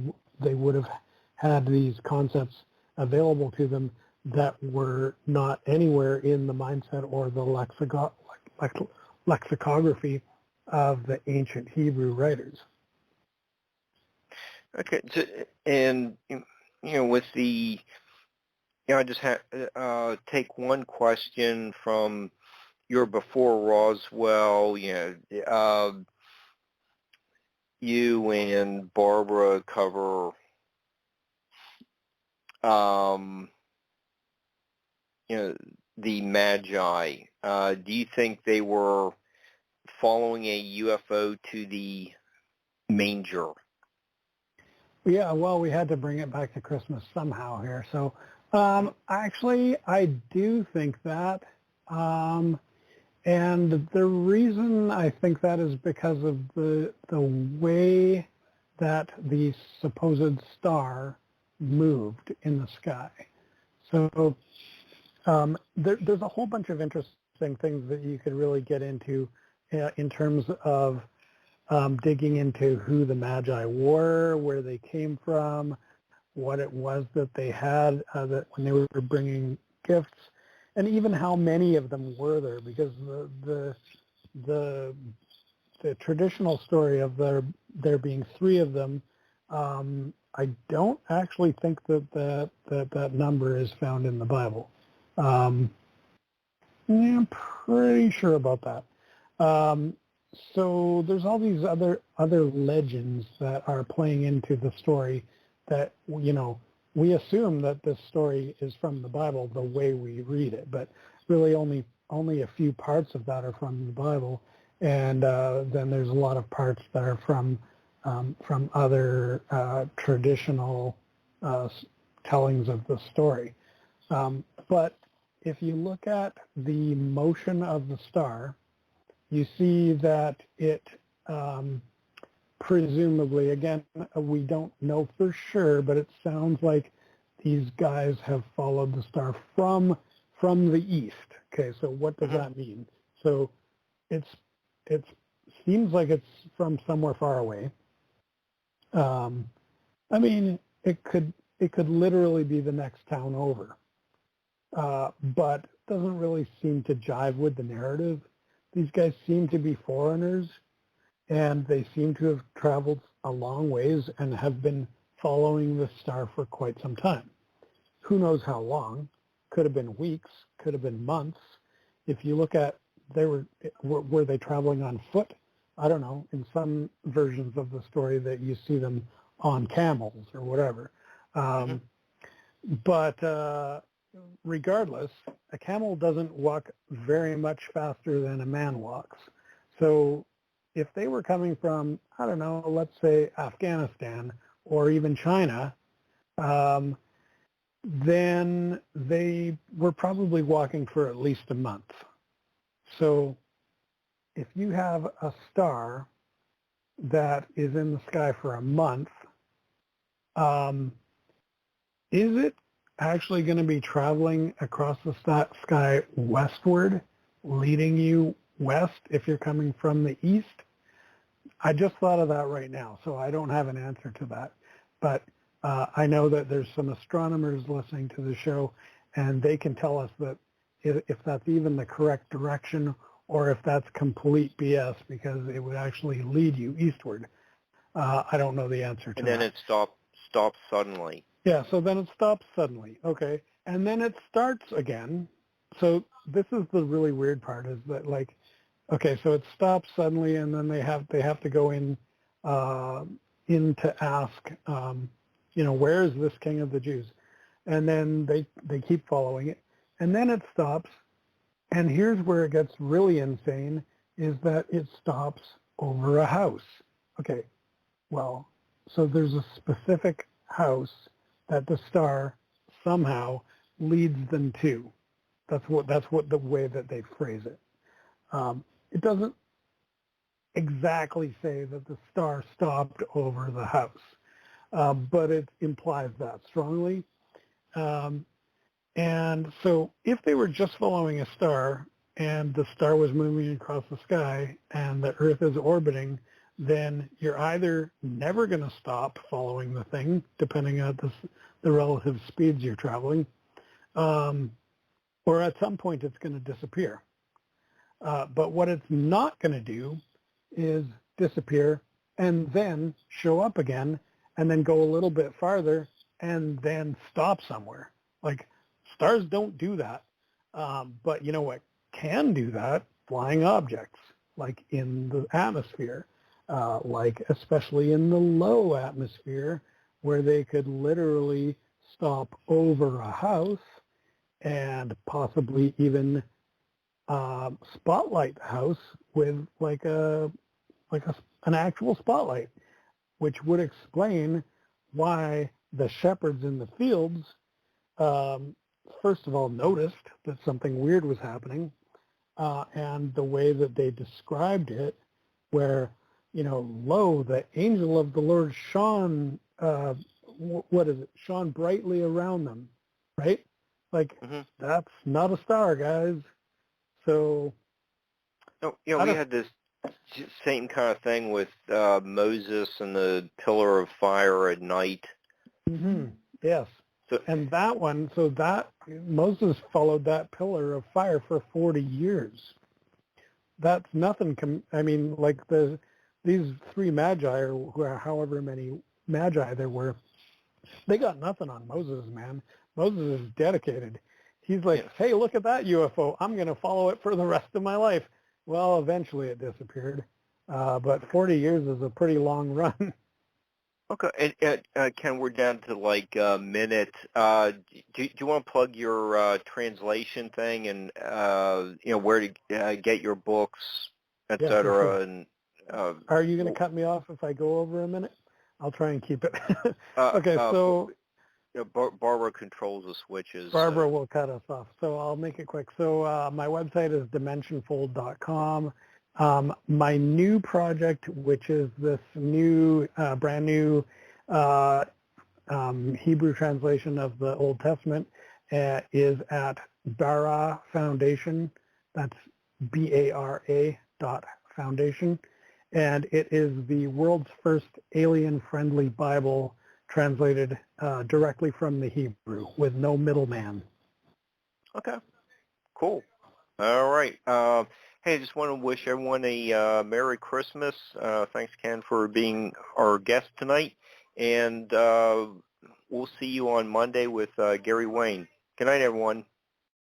C: would have had these concepts available to them that were not anywhere in the mindset or the lexicography of the ancient Hebrew writers.
B: Okay, so, and with the, I just take one question from your before Roswell. You and Barbara cover, the Magi. Do you think they were following a UFO to the manger?
C: Yeah, well, we had to bring it back to Christmas somehow here. So actually, I do think that. And the reason I think that is because of the way that the supposed star moved in the sky. So there's a whole bunch of interesting things that you could really get into in terms of digging into who the Magi were, where they came from, what it was that they had that when they were bringing gifts, and even how many of them were there, because the traditional story of there being three of them, I don't actually think that number is found in the Bible. I'm pretty sure about that. So there's all these other legends that are playing into the story that, we assume that this story is from the Bible the way we read it, but really only a few parts of that are from the Bible, and then there's a lot of parts that are from other traditional tellings of the story. But if you look at the motion of the star, you see that it presumably, again, we don't know for sure, but it sounds like these guys have followed the star from the east. Okay, so what does that mean? So it seems like it's from somewhere far away. I mean, it could literally be the next town over, but doesn't really seem to jive with the narrative. These guys seem to be foreigners, and they seem to have traveled a long ways and have been following the star for quite some time. Who knows how long? Could have been weeks, could have been months. If you look at, were they traveling on foot? I don't know. In some versions of the story that you see them on camels or whatever. But regardless, a camel doesn't walk very much faster than a man walks. So if they were coming from, I don't know, let's say Afghanistan or even China, then they were probably walking for at least a month. So if you have a star that is in the sky for a month, is it actually going to be traveling across the sky westward, leading you west if you're coming from the east? I just thought of that right now, so I don't have an answer to that. But I know that there's some astronomers listening to the show, and they can tell us that if that's even the correct direction or if that's complete BS because it would actually lead you eastward. I don't know the answer to that.
B: And then it stops suddenly.
C: Yeah, so then it stops suddenly. Okay. And then it starts again. So this is the really weird part is that like, okay, so it stops suddenly and then they have to go in to ask, where is this king of the Jews? And then they keep following it. And then it stops. And here's where it gets really insane is that it stops over a house. Okay, well, so there's a specific house that the star somehow leads them to. That's what the way that they phrase it. It doesn't exactly say that the star stopped over the house, but it implies that strongly. And so if they were just following a star and the star was moving across the sky and the Earth is orbiting, then you're either never going to stop following the thing, depending on the relative speeds you're traveling, or at some point it's going to disappear. But what it's not going to do is disappear and then show up again and then go a little bit farther and then stop somewhere. Like, stars don't do that. But you know what can do that? Flying objects, like in the atmosphere, like especially in the low atmosphere, where they could literally stop over a house and possibly even spotlight the house with an actual spotlight, which would explain why the shepherds in the fields first of all noticed that something weird was happening, and the way that they described it, where, lo, the angel of the Lord shone, shone brightly around them, right? Like, That's not a star, guys. So,
B: we had this same kind of thing with Moses and the pillar of fire at night.
C: Yes. And that one, Moses followed that pillar of fire for 40 years. That's nothing. These three magi, or however many magi there were, they got nothing on Moses, man. Moses is dedicated. He's like, hey, look at that UFO. I'm going to follow it for the rest of my life. Well, eventually it disappeared. But 40 years is a pretty long run.
B: Okay, and Ken, we're down to like a minute. Do you want to plug your translation thing and where to get your books, et cetera?
C: Sure.
B: And
C: are you going to cut me off if I go over a minute? I'll try and keep it. Okay, so
B: Barbara controls the switches.
C: Barbara will cut us off, so I'll make it quick. So my website is dimensionfold.com. My new project, which is this new, brand new Hebrew translation of the Old Testament, is at Bara Foundation. That's BARA .foundation. And it is the world's first alien-friendly Bible translated directly from the Hebrew with no middleman.
B: Okay, cool. All right. Hey, I just want to wish everyone a Merry Christmas. Thanks, Ken, for being our guest tonight. And we'll see you on Monday with Gary Wayne. Good night, everyone.